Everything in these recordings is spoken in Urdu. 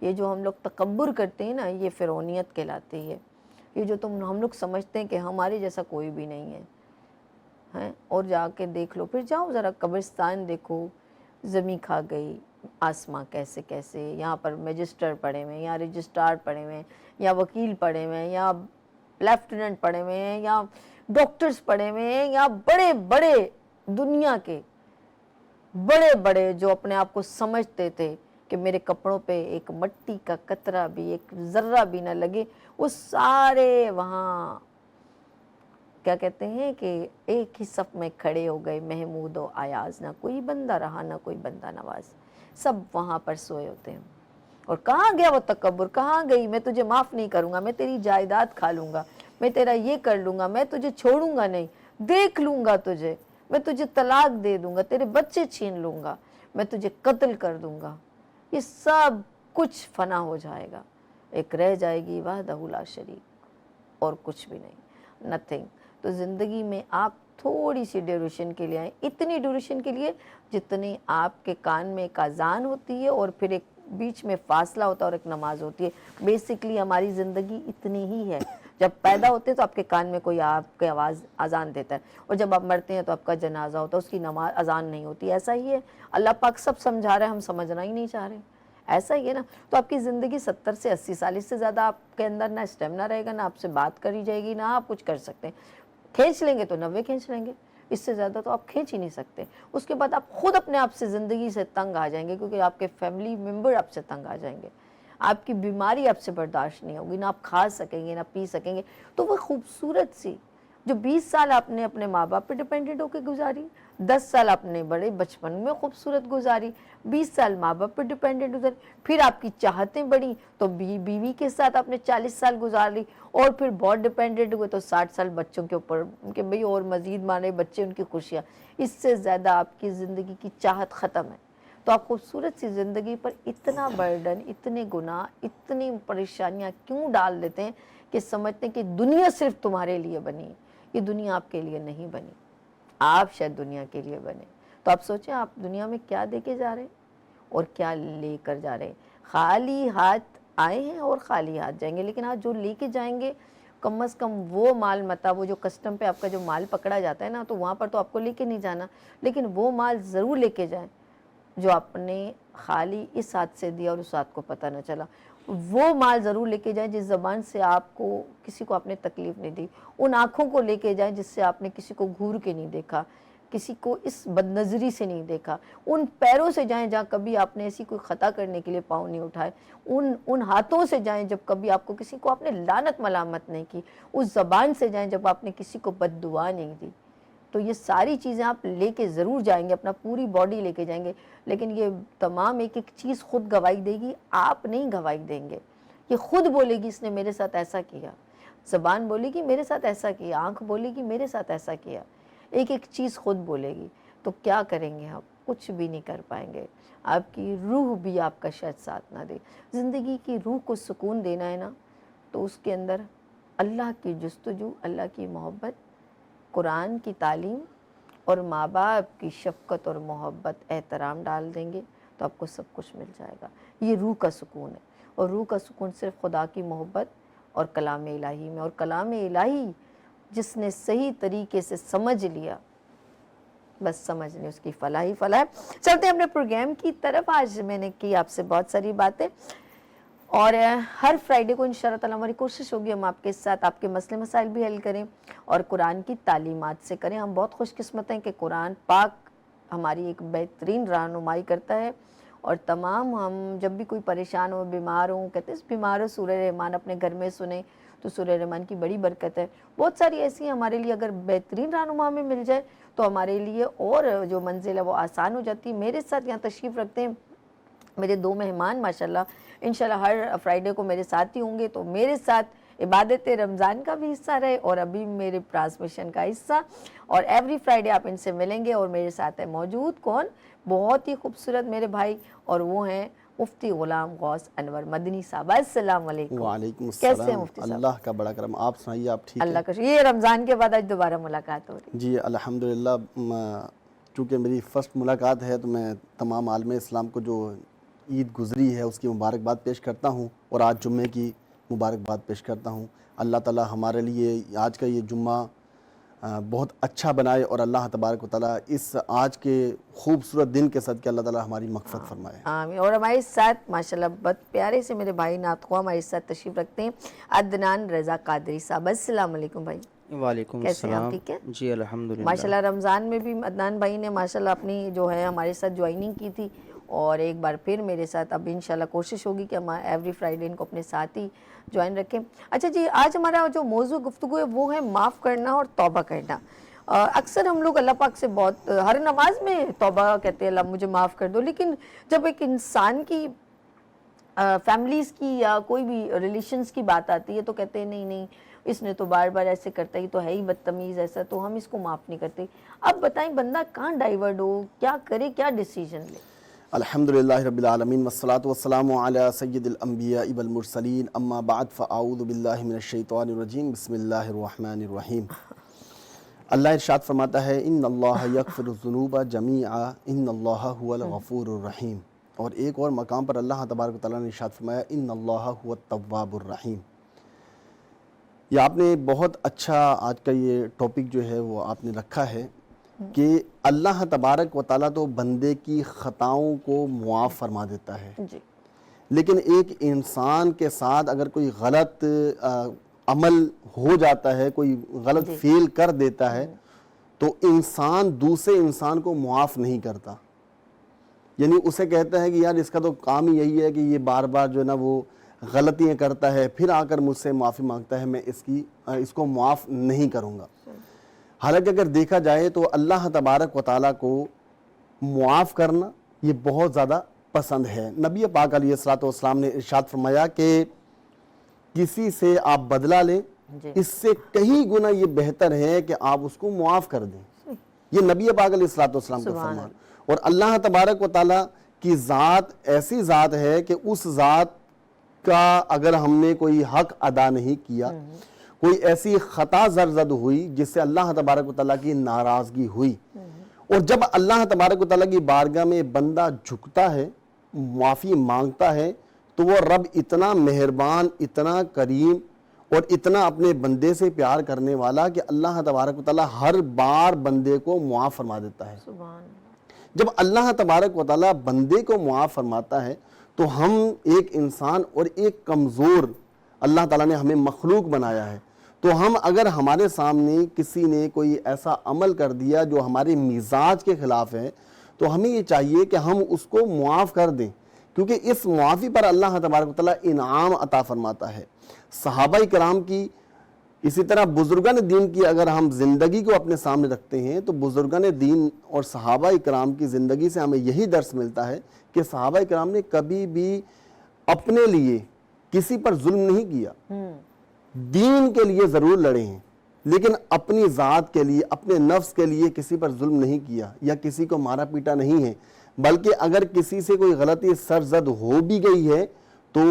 یہ جو ہم لوگ تکبر کرتے ہیں نا، یہ فرعونیت کہلاتی ہے. یہ جو ہم لوگ سمجھتے ہیں کہ ہمارے جیسا کوئی بھی نہیں ہے. اور جا کے دیکھ لو، پھر جاؤ ذرا قبرستان دیکھو، زمین کھا گئی، آسماں کیسے کیسے، یہاں پر میجسٹر پڑے ہوئے ہیں، یہاں رجسٹرار پڑے ہوئے ہیں، یا وکیل پڑے ہوئے ہیں، یا لیفٹیننٹ پڑے ہوئے ہیں، یا ڈاکٹرز پڑے ہوئے ہیں، یا بڑے بڑے دنیا کے بڑے بڑے جو اپنے آپ کو سمجھتے تھے کہ میرے کپڑوں پہ ایک مٹی کا قطرہ بھی، ایک ذرہ بھی نہ لگے، وہ سارے وہاں کیا کہتے ہیں کہ ایک ہی صف میں کھڑے ہو گئے، محمود و ایاز، نہ کوئی بندہ رہا نہ کوئی بندہ نواز، سب وہاں پر سوئے ہوتے ہیں. اور کہاں گیا وہ تکبر، کہاں گئی میں تجھے معاف نہیں کروں گا، میں تیری جائیداد کھا لوں گا، میں تیرا یہ کر لوں گا، میں تجھے چھوڑوں گا نہیں، دیکھ لوں گا تجھے، میں تجھے طلاق دے دوں گا، تیرے بچے چھین لوں گا، میں تجھے قتل کر دوں گا. یہ سب کچھ فنا ہو جائے گا، ایک رہ جائے گی وحدہ لا شریک، اور کچھ بھی نہیں، نتھنگ. تو زندگی میں آپ تھوڑی سی ڈیوریشن کے لیے آئیں، اتنی ڈیوریشن کے لیے جتنی آپ کے کان میں ایک اذان ہوتی ہے اور پھر ایک بیچ میں فاصلہ ہوتا ہے اور ایک نماز ہوتی ہے. بیسکلی ہماری زندگی اتنی ہی ہے. جب پیدا ہوتے ہیں تو آپ کے کان میں کوئی آپ کے آواز اذان دیتا ہے، اور جب آپ مرتے ہیں تو آپ کا جنازہ ہوتا ہے، اس کی نماز اذان نہیں ہوتی. ایسا ہی ہے، اللہ پاک سب سمجھا رہے ہیں، ہم سمجھنا ہی نہیں چاہ رہے. ایسا ہی ہے نا. تو آپ کی زندگی 70 سے 80 سال، اس سے زیادہ آپ کے اندر نہ اسٹیمنا رہے گا، نہ آپ سے بات کری جائے گی، نہ آپ کچھ کر سکتے ہیں. کھینچ لیں گے تو 90 کھینچ لیں گے، اس سے زیادہ تو آپ کھینچ ہی نہیں سکتے. اس کے بعد آپ خود اپنے آپ سے زندگی سے تنگ آ جائیں گے، کیونکہ آپ کے فیملی ممبر آپ سے تنگ آ جائیں گے. آپ کی بیماری آپ سے برداشت نہیں ہوگی، نہ آپ کھا سکیں گے، نہ پی سکیں گے. تو وہ خوبصورت سی جو 20 سال آپ نے اپنے ماں باپ پہ ڈیپینڈنٹ ہو کے گزاری، 10 سال آپ نے بڑے بچپن میں خوبصورت گزاری، 20 سال ماں باپ پہ ڈیپینڈنٹ گزاری، پھر آپ کی چاہتیں بڑی تو بیوی کے ساتھ آپ نے 40 سال گزار لی، اور پھر بہت ڈیپینڈنٹ ہوئے تو 60 سال بچوں کے اوپر کہ بھئی اور مزید مانے بچے، ان کی خوشیاں. اس سے زیادہ آپ کی زندگی کی چاہت ختم ہے. تو آپ خوبصورت سی زندگی پر اتنا برڈن، اتنے گناہ، اتنی پریشانیاں کیوں ڈال دیتے ہیں کہ سمجھتے ہیں کہ دنیا صرف تمہارے لیے بنی ہے. یہ دنیا آپ کے لیے نہیں بنی، آپ شاید دنیا کے لیے بنے. تو آپ سوچیں آپ دنیا میں کیا دے کے جا رہے ہیں اور کیا لے کر جا رہے ہیں. خالی ہاتھ آئے ہیں اور خالی ہاتھ جائیں گے، لیکن آپ جو لے کے جائیں گے کم از کم وہ مال متا، وہ جو کسٹم پہ آپ کا جو مال پکڑا جاتا ہے نا، تو وہاں پر تو آپ کو لے کے نہیں جانا، لیکن وہ مال ضرور لے کے جائیں جو آپ نے خالی اس ہاتھ سے دیا اور اس ہاتھ کو پتہ نہ چلا. وہ مال ضرور لے کے جائیں جس زبان سے آپ کو کسی کو آپ نے تکلیف نہیں دی. ان آنکھوں کو لے کے جائیں جس سے آپ نے کسی کو گھور کے نہیں دیکھا، کسی کو اس بد نظری سے نہیں دیکھا. ان پیروں سے جائیں جہاں کبھی آپ نے ایسی کوئی خطا کرنے کے لیے پاؤں نہیں اٹھائے. ان ہاتھوں سے جائیں جب کبھی آپ کو کسی کو آپ نے لعنت ملامت نہیں کی. اس زبان سے جائیں جب آپ نے کسی کو بد دعا نہیں دی. تو یہ ساری چیزیں آپ لے کے ضرور جائیں گے، اپنا پوری باڈی لے کے جائیں گے، لیکن یہ تمام ایک ایک چیز خود گواہی دے گی، آپ نہیں گواہی دیں گے. یہ خود بولے گی اس نے میرے ساتھ ایسا کیا، زبان بولے گی میرے ساتھ ایسا کیا، آنکھ بولے گی میرے ساتھ ایسا کیا، ایک ایک چیز خود بولے گی. تو کیا کریں گے آپ؟ کچھ بھی نہیں کر پائیں گے. آپ کی روح بھی آپ کا شاید ساتھ نہ دے. زندگی کی روح کو سکون دینا ہے نا، تو اس کے اندر اللہ کی جستجو، اللہ کی محبت، قرآن کی تعلیم اور ماں باپ کی شفقت اور محبت، احترام ڈال دیں گے تو آپ کو سب کچھ مل جائے گا. یہ روح کا سکون ہے. اور روح کا سکون صرف خدا کی محبت اور کلام الہی میں. اور کلام الہی جس نے صحیح طریقے سے سمجھ لیا، بس سمجھ لیں اس کی فلاح ہی فلاح ہے. چلتے ہیں اپنے پروگرام کی طرف. آج میں نے کی آپ سے بہت ساری باتیں، اور ہر فرائیڈے کو انشاءاللہ تعالیٰ ہماری کوشش ہوگی ہم آپ کے ساتھ آپ کے مسئلے مسائل بھی حل کریں اور قرآن کی تعلیمات سے کریں. ہم بہت خوش قسمت ہیں کہ قرآن پاک ہماری ایک بہترین رہنمائی کرتا ہے. اور تمام ہم جب بھی کوئی پریشان ہو، بیمار ہوں، کہتے ہیں بیمار ہو سورہ رحمان اپنے گھر میں سنیں تو سورہ رحمان کی بڑی برکت ہے. بہت ساری ایسی ہیں ہمارے لیے، اگر بہترین رہنما میں مل جائے تو ہمارے لیے اور جو منزل ہے وہ آسان ہو جاتی ہے. میرے ساتھ یہاں تشریف رکھتے ہیں میرے 2 مہمان ماشاءاللہ، انشاءاللہ ہر فرائیڈے کو میرے ساتھ ہی ہوں گے. تو میرے ساتھ عبادت رمضان کا بھی حصہ رہے اور ابھی میرے ٹرانسمیشن کا حصہ، اور ایوری فرائیڈے آپ ان سے ملیں گے. اور میرے ساتھ ہے موجود کون؟ بہت ہی خوبصورت میرے بھائی، اور وہ ہیں مفتی غلام غوث انور مدنی صاحب. السلام علیکم. وعلیکم کیسے ہیں السلام. مفتی صاحب؟ اللہ کا بڑا کرم. آپ سنائیے، آپ ٹھیک اللہ ہیں؟ کا شکر. یہ رمضان کے بعد آج دوبارہ ملاقات ہو رہی. جی الحمدللہ. چونکہ میری فرسٹ ملاقات ہے تو میں تمام عالم اسلام کو جو عید گزری ہے اس کی مبارکباد پیش کرتا ہوں، اور آج جمعے کی مبارکباد پیش کرتا ہوں۔ اللہ تعالی ہمارے لیے آج کا یہ جمعہ بہت اچھا بنائے، اور اللہ تبارک و تعالیٰ اس آج کے خوبصورت دن کے صدقے اللہ تعالیٰ ہماری مغفرت فرمائے۔ آمین۔ اور ہمارے ساتھ ماشاءاللہ بہت پیارے سے میرے بھائی نعت خواہ ہمارے ساتھ تشریف رکھتے ہیں، عدنان رضا قادری صاحب۔ السلام علیکم بھائی، وعلیکم کیسے ہیں آپ؟ السلام۔ ٹھیک ہے جی الحمدللہ۔ ماشاءاللہ رمضان میں بھی عدنان بھائی نے ماشاءاللہ اپنی جو ہے ہمارے ساتھ جوائننگ کی تھی، اور ایک بار پھر میرے ساتھ اب انشاءاللہ کوشش ہوگی کہ ہم ایوری فرائیڈے ان کو اپنے ساتھ ہی جوائن رکھیں۔ اچھا جی، آج ہمارا جو موضوع گفتگو ہے وہ ہے معاف کرنا اور توبہ کرنا۔ اکثر ہم لوگ اللہ پاک سے بہت ہر نماز میں توبہ کہتے ہیں، اللہ مجھے معاف کر دو، لیکن جب ایک انسان کی فیملیز کی یا کوئی بھی ریلیشنز کی بات آتی ہے تو کہتے ہیں نہیں نہیں اس نے تو بار بار ایسے کرتا ہی تو ہے ہی بدتمیز ایسا، تو ہم اس کو معاف نہیں کرتے۔ اب بتائیں بندہ کہاں ڈائیورٹ ہو، کیا کرے، کیا ڈیسیجن لے؟ الحمدللہ رب العالمین والصلاة والسلام علی سید الانبیاء والمرسلین، اما بعد فاعوذ باللہ من الشیطان الرجیم، بسم اللہ الرحمن الرحیم۔ اللہ ارشاد فرماتا ہے ان اللہ یغفر الذنوب جمیعا ان اللہ هو الغفور الرحیم، اور ایک اور مقام پر اللہ تبارک و تعالیٰ نے ارشاد فرمایا ان اللہ هو التواب الرحیم۔ یہ آپ نے بہت اچھا آج کا یہ ٹاپک جو ہے وہ آپ نے رکھا ہے کہ اللہ تبارک و تعالیٰ تو بندے کی خطاؤں کو معاف فرما دیتا ہے، جی، لیکن ایک انسان کے ساتھ اگر کوئی غلط عمل ہو جاتا ہے، کوئی غلط فعل کر دیتا ہے، تو انسان دوسرے انسان کو معاف نہیں کرتا، یعنی اسے کہتا ہے کہ یار اس کا تو کام ہی یہی ہے کہ یہ بار بار جو ہے نا وہ غلطیاں کرتا ہے، پھر آ کر مجھ سے معافی مانگتا ہے، میں اس کو معاف نہیں کروں گا۔ حالانکہ اگر دیکھا جائے تو اللہ تبارک و تعالیٰ کو معاف کرنا یہ بہت زیادہ پسند ہے۔ نبی پاک علیہ الصلوۃ والسلام نے ارشاد فرمایا کہ کسی سے آپ بدلہ لیں، اس سے کئی گنا یہ بہتر ہے کہ آپ اس کو معاف کر دیں۔ یہ نبی پاک علیہ الصلوۃ والسلام کا فرمان، اور اللہ تبارک و تعالیٰ کی ذات ایسی ذات ہے کہ اس ذات کا اگر ہم نے کوئی حق ادا نہیں کیا، کوئی ایسی خطا زرزد ہوئی جس سے اللہ تبارک و تعالیٰ کی ناراضگی ہوئی، اور جب اللہ تبارک و تعالیٰ کی بارگاہ میں بندہ جھکتا ہے، معافی مانگتا ہے، تو وہ رب اتنا مہربان، اتنا کریم اور اتنا اپنے بندے سے پیار کرنے والا کہ اللہ تبارک و تعالیٰ ہر بار بندے کو معاف فرما دیتا ہے۔ سبحان۔ جب اللہ تبارک و تعالیٰ بندے کو معاف فرماتا ہے تو ہم ایک انسان اور ایک کمزور اللہ تعالیٰ نے ہمیں مخلوق بنایا ہے، تو ہم اگر ہمارے سامنے کسی نے کوئی ایسا عمل کر دیا جو ہمارے مزاج کے خلاف ہے تو ہمیں یہ چاہیے کہ ہم اس کو معاف کر دیں، کیونکہ اس معافی پر اللہ تبارک و تعالیٰ انعام عطا فرماتا ہے۔ صحابہ کرام کی، اسی طرح بزرگان دین کی اگر ہم زندگی کو اپنے سامنے رکھتے ہیں تو بزرگان دین اور صحابہ کرام کی زندگی سے ہمیں یہی درس ملتا ہے کہ صحابہ کرام نے کبھی بھی اپنے لیے کسی پر ظلم نہیں کیا، دین کے لیے ضرور لڑے ہیں لیکن اپنی ذات کے لیے، اپنے نفس کے لیے کسی پر ظلم نہیں کیا یا کسی کو مارا پیٹا نہیں ہے، بلکہ اگر کسی سے کوئی غلطی سرزد ہو بھی گئی ہے تو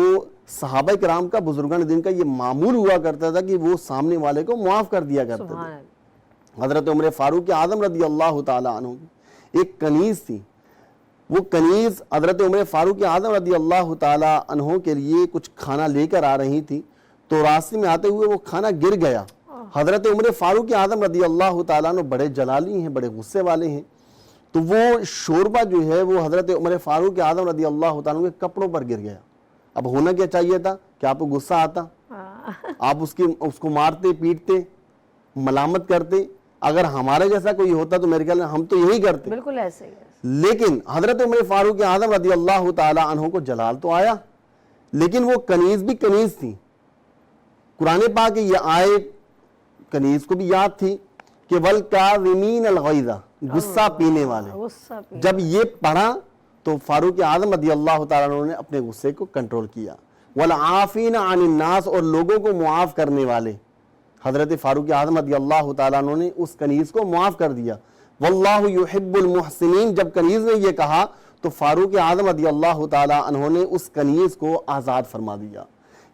صحابہ کرام کا، بزرگان دین کا یہ معمول ہوا کرتا تھا کہ وہ سامنے والے کو معاف کر دیا کرتے تھے۔ حضرت عمر فاروق اعظم رضی اللہ تعالیٰ عنہ ایک کنیز تھی، وہ کنیز حضرت عمر فاروق اعظم رضی اللہ تعالیٰ عنہ کے لیے کچھ کھانا لے کر آ رہی تھی، تو راستے میں آتے ہوئے وہ کھانا گر گیا۔ حضرت عمر فاروق اعظم رضی اللہ تعالیٰ عنہ بڑے جلالی ہیں، بڑے غصے والے ہیں، تو وہ شوربہ جو ہے وہ حضرت عمر فاروق اعظم رضی اللہ تعالیٰ عنہ کے کپڑوں پر گر گیا۔ اب ہونا کیا چاہیے تھا کہ آپ کو غصہ آتا، آپ اس کو مارتے، پیٹتے، ملامت کرتے۔ اگر ہمارے جیسا کوئی ہوتا تو میرے خیال میں ہم تو یہی کرتے، بالکل ایسے ہی۔ لیکن حضرت عمر فاروق اعظم رضی اللہ تعالیٰ عنہ کو جلال تو آیا، لیکن وہ کنیز بھی کنیز تھی۔ قرآن پاک یہ آیت کنیز کو بھی یاد تھی کہ وَالْكَاظِمِينَ الْغَيْظَ، غصہ پینے والے۔ جب یہ پڑھا تو فاروق اعظم رضی اللہ تعالیٰ عنہ نے اپنے غصے کو کنٹرول کیا۔ وَالْعَافِينَ عَنِ النَّاسِ، اور لوگوں کو معاف کرنے والے۔ حضرت فاروق اعظم رضی اللہ تعالیٰ عنہ نے اس کنیز کو معاف کر دیا۔ وَاللَّهُ يُحِبُّ الْمُحْسِنِينَ، جب کنیز نے یہ کہا تو فاروق اعظم رضی اللہ تعالیٰ عنہ نے اس کنیز کو آزاد فرما دیا۔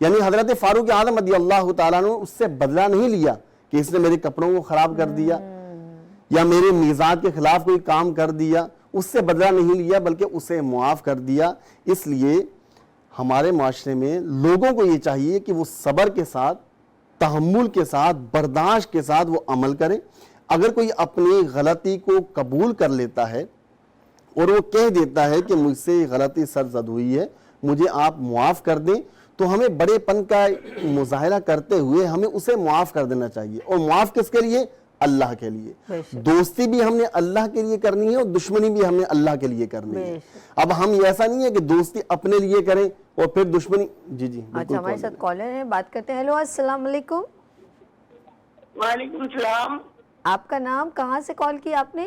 یعنی حضرت فاروق اعظم رضی اللہ تعالیٰ عنہ اس سے بدلہ نہیں لیا کہ اس نے میرے کپڑوں کو خراب کر دیا یا میرے میزات کے خلاف کوئی کام کر دیا، اس سے بدلہ نہیں لیا بلکہ اسے معاف کر دیا۔ اس لیے ہمارے معاشرے میں لوگوں کو یہ چاہیے کہ وہ صبر کے ساتھ، تحمل کے ساتھ، برداشت کے ساتھ وہ عمل کریں۔ اگر کوئی اپنی غلطی کو قبول کر لیتا ہے اور وہ کہہ دیتا ہے کہ مجھ سے یہ غلطی سرزد ہوئی ہے، مجھے آپ معاف کر دیں، تو ہمیں بڑے پن کا مظاہرہ کرتے ہوئے ہمیں اسے معاف کر دینا چاہیے۔ اور معاف کس کے لیے؟ اللہ کے لیے۔ دوستی بھی ہم نے اللہ کے لیے کرنی ہے اور دشمنی بھی ہم نے اللہ کے لیے کرنی ہے۔ اب ہم ایسا نہیں ہے کہ دوستی اپنے لیے کریں اور پھر دشمنی۔ جی اچھا، ہمارے ساتھ کالر ہیں، بات کرتے ہیں۔ ہیلو، السلام علیکم۔ وعلیکم السلام۔ آپ کا نام، کہاں سے کال کی آپ نے؟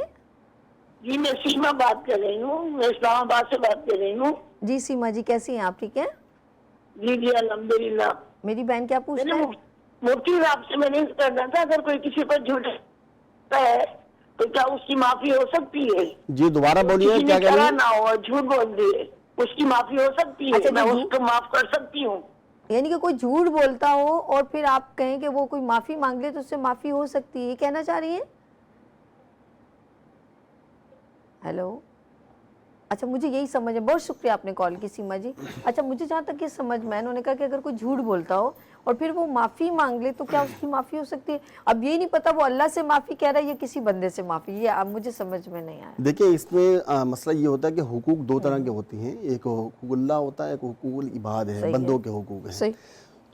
جی میں سیما بات کر رہی ہوں، میں اسلام آباد سے بات کر رہی ہوں۔ جی سیما جی، کیسی ہیں آپ؟ ٹھیک ہیں؟ جی جی الحمدللہ۔ میری بہن کیا پوچھنا ہے؟ مفتی صاحب سے میں نے کرنا تھا، اگر کوئی کسی پر جھوٹ ہے تو کیا اس کی معافی ہو سکتی ہے؟ جی دوبارہ بولیے، کسی کیا نے کہہ رہی کرا ہیں؟ نہ ہو، جھوٹ بول دیے، اس کی معافی ہو سکتی ہے؟ میں اس کو معاف کر سکتی ہوں؟ یعنی کہ کوئی جھوٹ بولتا ہو اور پھر آپ کہیں کہ وہ کوئی معافی مانگ لے تو اس سے معافی ہو سکتی ہے، یہ کہنا چاہ رہی ہیں؟ ہیلو، اچھا مجھے یہی سمجھ ہے، بہت شکریہ آپ نے کال کی سیما جی۔ اچھا مجھے جہاں تک یہ سمجھ میں، انہوں نے کہا کہ اگر کوئی جھوٹ بولتا ہو اور پھر وہ معافی مانگ لے تو کیا اس کی معافی ہو سکتی ہے؟ اب یہ نہیں پتا وہ اللہ سے معافی کہہ رہا ہے یا کسی بندے سے معافی، یہ اب مجھے سمجھ میں نہیں آیا۔ دیکھیں اس میں مسئلہ یہ ہوتا ہے کہ حقوق دو طرح کے ہوتے ہیں، ایک حقوق اللہ ہوتا ہے، ایک حقوق العباد ہے، بندوں کے حقوق ہیں۔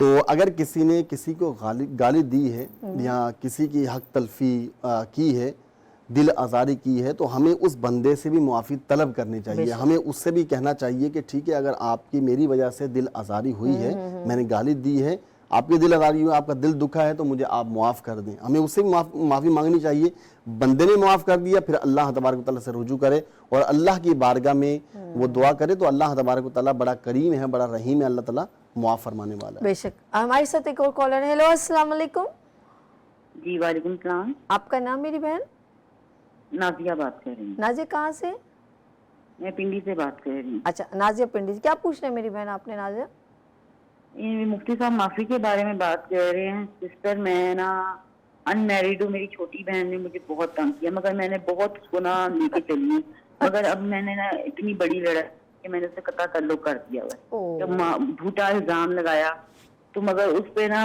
تو اگر کسی نے کسی کو گالی دی ہے یا کسی کی حق تلفی کی ہے، دل آزاری کی ہے، تو ہمیں اس بندے سے بھی معافی طلب کرنی چاہیے۔ ہمیں اس سے بھی کہنا چاہیے کہ ٹھیک ہے، اگر آپ کی میری وجہ سے دل آزاری ہوئی ہے، میں نے گالی دی ہے، آپ کی دل آزاری ہوئی، آپ کا دل دکھا ہے، تو مجھے آپ معاف کر دیں۔ ہمیں اس سے بھی معافی مانگنی چاہیے۔ بندے نے معاف کر دیا، پھر اللہ تبارک و تعالیٰ سے رجوع کرے اور اللہ کی بارگاہ میں وہ دعا کرے، تو اللہ تبارک و تعالیٰ بڑا کریم ہے، بڑا رحیم ہے، اللہ تعالیٰ معاف فرمانے والا ہے۔ بے شک۔ ہمارے ساتھ ایک اور کالر ہے۔ ہیلو، السلام علیکم۔ جی وعلیکم السلام۔ آپ کا نام میری بہن؟ نازیہ بات کر رہی ہوں۔ نازیہ کہاں سے؟ میں پنڈی سے بات کر رہی ہوں۔ اچھا نازیہ پنڈی سے، کیا پوچھنا ہے میری بہن آپ نے نازیہ؟ مفتی صاحب معافی کے بارے میں بات کر رہے ہیں۔ سسٹر میں نا ان میریڈ ہوں، میری چھوٹی بہن نے مجھے بہت تنگ کیا، مگر میں نے بہت گناہ لے کے چلی ہوں، مگر اب میں نے نا اتنی بڑی لڑائی کہ میں نے اسے قطع تعلق کر دیا ہوا ہے۔ جب جھوٹا الزام لگایا تو مگر اس پہ نا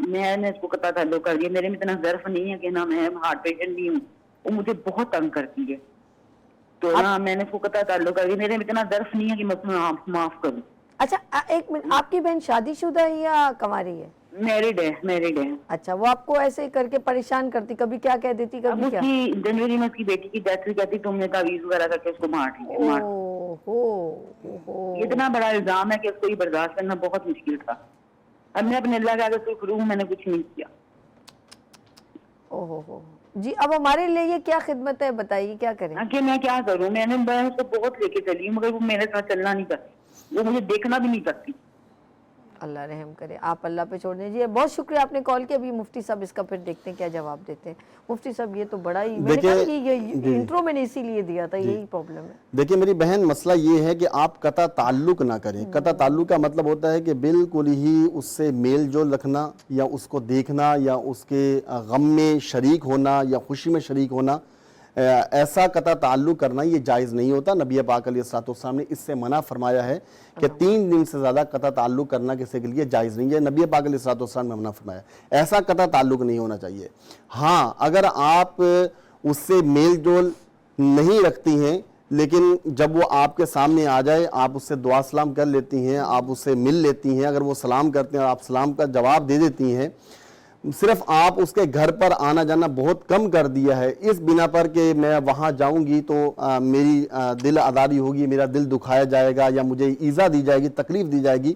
میں نے اس کو قطع تعلق کر دیا۔ میرے میں اتنا ظرف نہیں ہے کہ نا میں ہارٹ پیشنٹ بھی ہوں، وہ مجھے بہت تنگ کرتی ہے، تو نا میں نے اس کو قطع تعلق کر دیا۔ میرے میں اتنا ظرف نہیں ہے کہ میں اس میں معاف کروں۔ اچھا ایک منٹ، آپ کی بہن شادی شدہ ہے یا کنواری ہے؟ میرڈ ہے، میرڈ ہے۔ اچھا، وہ آپ کو ایسے کر کے پریشان کرتی، کبھی کیا کہہ دیتی، اب کبھی اس کیا؟ کی جنوری میں اس کی بیٹی کی ڈیتھ ہوئی، کہتی تم نے تعویذ وغیرہ کر کے اس کو مار دیا۔ اتنا بڑا الزام ہے کہ اس کو یہ برداشت کرنا بہت مشکل تھا۔ اب میں اپنے اللہ کے آگے کوئی کروں، میں نے کچھ نہیں کیا۔ جی اب ہمارے لیے یہ کیا خدمت ہے، بتائیے کیا کریں؟ کہ میں کیا کروں؟ میں نے اس کو بہت لے کے چلی ہوں، مگر وہ میرے ساتھ چلنا نہیں چاہتی، وہ مجھے دیکھنا بھی نہیں چاہتی۔ اللہ رحم کرے، آپ اللہ پہ چھوڑ دیجیے۔ بہت شکریہ آپ نے کال کیا۔ ابھی مفتی صاحب اس کا پھر دیکھتے ہیں کیا جواب دیتے ہیں۔ مفتی صاحب یہ تو بڑا ہی، میں نے کہا کہ یہ انٹرو میں نے اسی لیے دیا تھا، یہی پرابلم ہے۔ دیکھیں میری بہن، مسئلہ یہ ہے کہ آپ قطع تعلق نہ کریں۔ قطع تعلق کا مطلب ہوتا ہے کہ بالکل ہی اس سے میل جول رکھنا، یا اس کو دیکھنا، یا اس کے غم میں شریک ہونا، یا خوشی میں شریک ہونا۔ ایسا قطع تعلق کرنا یہ جائز نہیں ہوتا۔ نبی پاک علیہ الصلوۃ والسلام نے اس سے منع فرمایا ہے کہ 3 دن سے زیادہ قطع تعلق کرنا کسی کے لیے جائز نہیں ہے۔ نبی پاک علیہ الصلوۃ والسلام نے منع فرمایا، ایسا قطع تعلق نہیں ہونا چاہیے۔ ہاں اگر آپ اس سے میل جول نہیں رکھتی ہیں، لیکن جب وہ آپ کے سامنے آ جائے، آپ اس سے دعا سلام کر لیتی ہیں، آپ اس سے مل لیتی ہیں، اگر وہ سلام کرتے ہیں آپ سلام کا جواب دے دیتی ہیں، صرف آپ اس کے گھر پر آنا جانا بہت کم کر دیا ہے اس بنا پر کہ میں وہاں جاؤں گی تو میری دل آزاری ہوگی، میرا دل دکھایا جائے گا، یا مجھے ایذا دی جائے گی، تکلیف دی جائے گی،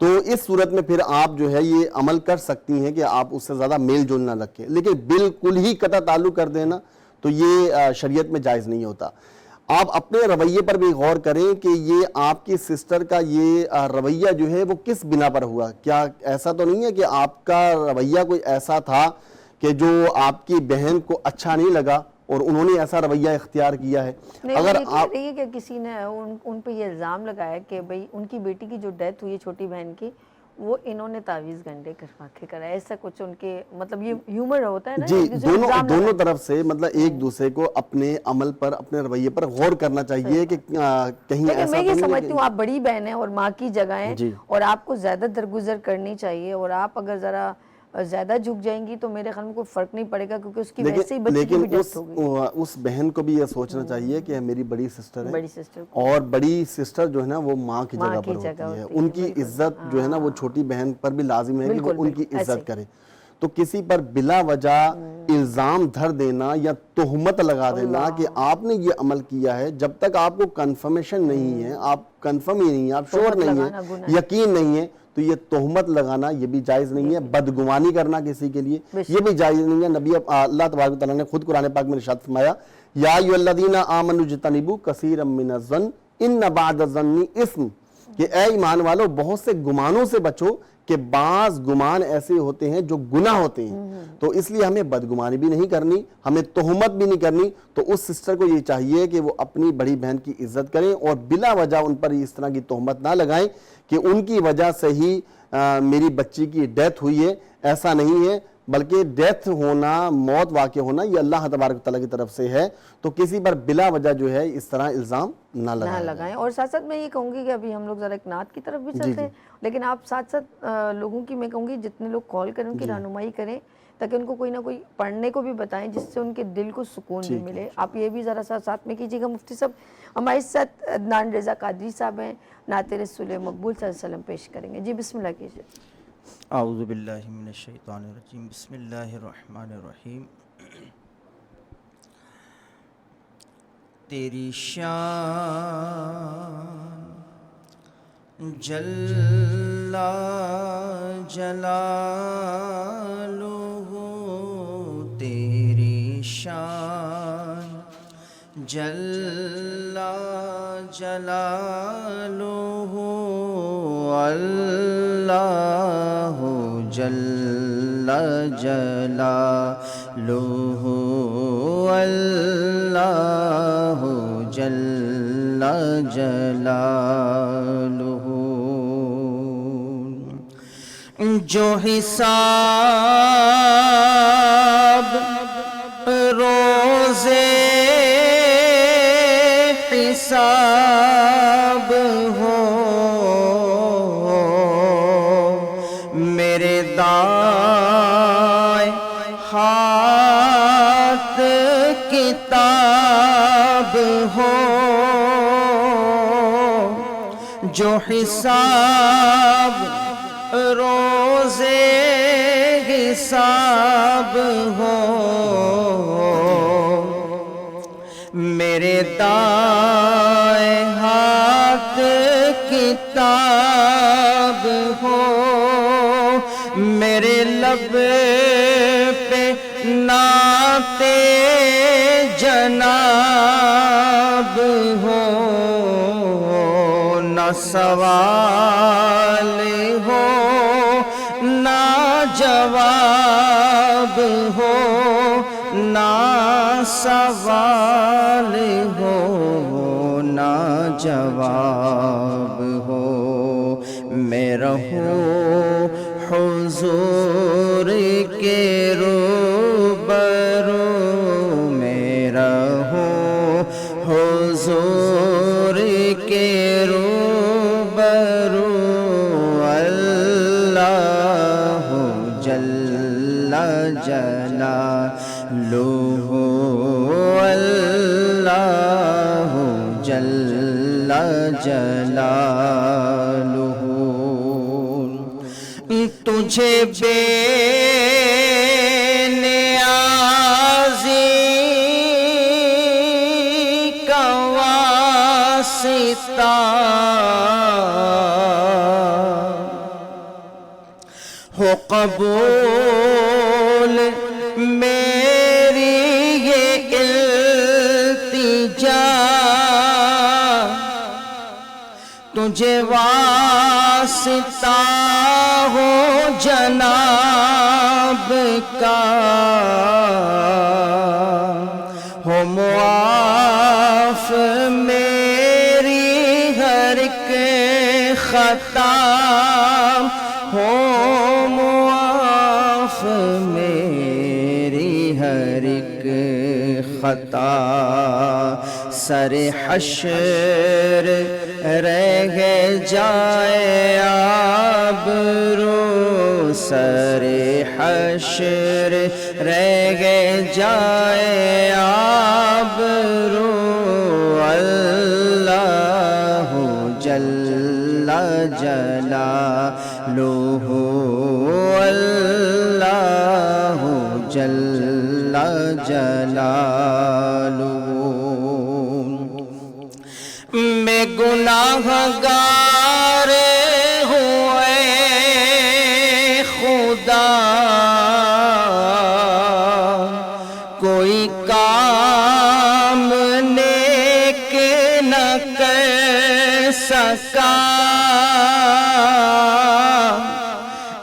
تو اس صورت میں پھر آپ جو ہے یہ عمل کر سکتی ہیں کہ آپ اس سے زیادہ میل جول نہ رکھیں۔ لیکن بالکل ہی قطع تعلق کر دینا تو یہ شریعت میں جائز نہیں ہوتا۔ آپ اپنے رویے پر بھی غور کریں کہ یہ آپ کی سسٹر کا یہ رویہ جو ہے وہ کس بنا پر ہوا۔ کیا ایسا تو نہیں ہے کہ آپ کا رویہ کوئی ایسا تھا کہ جو آپ کی بہن کو اچھا نہیں لگا اور انہوں نے ایسا رویہ اختیار کیا ہے؟ اگر آپ یہ کہ کسی نے ان پہ یہ الزام لگایا کہ بھئی ان کی بیٹی کی جو ڈیتھ ہوئی ہے چھوٹی بہن کی، وہ انہوں نے تعویذ گنڈے کروا کے کرایا، ایسا کچھ ان کے مطلب یہ ہیومر ہوتا ہے نا، جی ایک دوسرے کو الزام دونوں لگانا۔ طرف سے مطلب ایک دوسرے کو اپنے عمل پر اپنے رویے پر غور کرنا چاہیے کہ کہیں لیکن ایسا میں یہ تو نہیں سمجھتی ہوں آپ بڑی بہن ہیں اور ماں کی جگہ ہیں، جی۔ اور آپ کو زیادہ درگزر کرنی چاہیے، اور آپ اگر ذرا زیادہ جھک جائیں گی تو میرے خیال میں کوئی فرق نہیں پڑے گا، کیونکہ اس کی ویسے ہی بچی کی بھی ڈیتھ ہو گئی، اس بہن کو بھی یہ سوچنا چاہیے کہ میری بڑی سسٹر ہے، بڑی سسٹر۔ اور بڑی سسٹر جو ہے نا وہ ماں کی جگہ پر جگہ ہوتی ہے، ہوتی ہے، ان کی عزت جو ہے نا وہ چھوٹی بہن پر بھی لازم ہے کہ وہ ان کی عزت کرے۔ تو کسی پر بلا وجہ الزام دھر دینا یا تہمت لگا دینا کہ آپ نے یہ عمل کیا ہے، جب تک آپ کو کنفرمیشن نہیں ہے، آپ کنفرم ہی نہیں ہیں، آپ شور نہیں ہیں، یقین نہیں ہے، تو یہ تہمت لگانا یہ بھی جائز نہیں ہے، بدگمانی کرنا کسی کے لیے یہ بھی جائز نہیں ہے۔ نبی اللہ تبارک و تعالیٰ نے خود قرآن پاک میں ارشاد فرمایا، یا ایھا الذین آمنوا اجتنبوا کثیرا من الظن ان بعض الظن اثم، کہ اے ایمان والو بہت سے گمانوں سے بچو کہ بعض گمان ایسے ہوتے ہیں جو گناہ ہوتے ہیں، تو اس لیے ہمیں بدگمانی بھی نہیں کرنی، ہمیں تہمت بھی نہیں کرنی۔ تو اس سسٹر کو یہ چاہیے کہ وہ اپنی بڑی بہن کی عزت کریں اور بلا وجہ ان پر اس طرح کی تہمت نہ لگائیں کہ ان کی وجہ سے ہی میری بچی کی ڈیتھ ہوئی ہے، ایسا نہیں ہے، بلکہ ڈیتھ ہونا، موت واقع ہونا یہ اللہ تبارک و تعالیٰ کی طرف سے ہے، تو کسی پر بلا وجہ جو ہے اس طرح الزام نہ لگائیں۔ اور ساتھ ساتھ میں یہ کہوں گی کہ ابھی ہم لوگ ذرا ایک نعت کی طرف بھی چلتے ہیں، لیکن آپ ساتھ ساتھ لوگوں کی، میں کہوں گی جتنے لوگ کال کریں ان کی رہنمائی کریں، تاکہ ان کو کوئی نہ کوئی پڑھنے کو بھی بتائیں جس سے ان کے دل کو سکون بھی ملے۔ آپ یہ بھی ذرا ساتھ میں کیجیے گا۔ مفتی صاحب ہمارے ساتھ عدنان رضا قادری صاحب ہیں، نعت رسول مقبول صلی اللہ علیہ وسلم پیش کریں گے۔ جی بسم اللہ کیجیے۔ اعوذ باللہ من الشیطان الرجیم، بسم اللہ الرحمن الرحیم۔ تیری شان جل جلالہ، تیری شان جل جلالہ، اللہ جل جلالہ، اللہ جل جلالہ۔ جو حساب روزے حساب ہو، میرے دائیں ہاتھ کتاب ہو، جو حساب روزے حساب ہو، میرے دائیں ہاتھ کتاب ہو، میرے لب پہ نعت جناب ہو، نہ سوال ہو نہ جواب ہو، نہ سوال ہو نہ جواب ہو، میں رہوں حضور کے روبرو، میں رہوں حضور کے روبرو، اللہ جل جلالہ، اللہ جل جلالہ۔ تجھے بے نیازی کا واسطہ ہو قبول میری یہ التجا، تجھے واسطہ ہو جناب کا، ہو معاف میری ہر ایک خطا، ہو معاف میری ہر ایک خطا، سر حشر رہ جائے آبرو، سر حشر رہ جائے آبرو، اللہ جل جلالہ، اللہ جل جلالہ۔ میں گناہ گار ہوں اے خدا، کوئی کام نیک نہ کر سکا،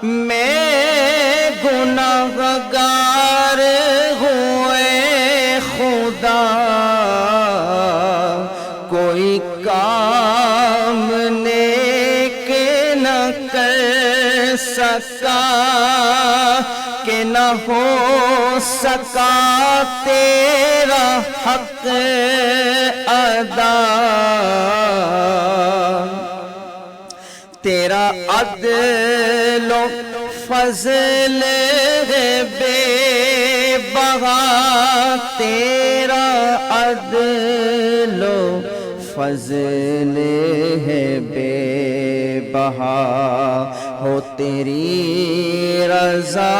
میں گناہ گار ہوں اے خدا، کوئی کام نیک نہ کر سکا، کہ نہ ہو سکا تیرا حق ادا، تیرا عدل و فضل ہے بے بہا، تیرا عدل و فضل ہے بے بہا، ہو تیری رضا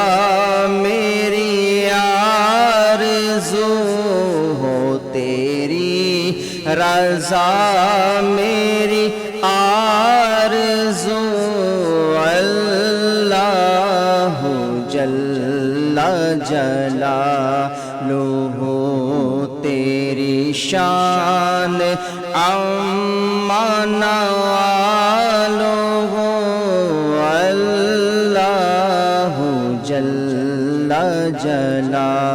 میری آرزو، ہو تیری رضا میری آرزو، اللہ جل جلالہ، تیری شان عما نوالہ، اللہ جل جلالہ،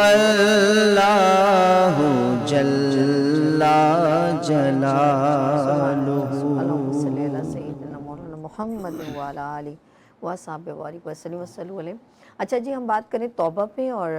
اللہ جل جلالہ۔ اللہم صلی علی سیدنا مولانا محمد وعلی آلہ وصحبہ وبارک وسلم وصلوا علیہ۔ اچھا جی، ہم بات کریں توبہ پہ، اور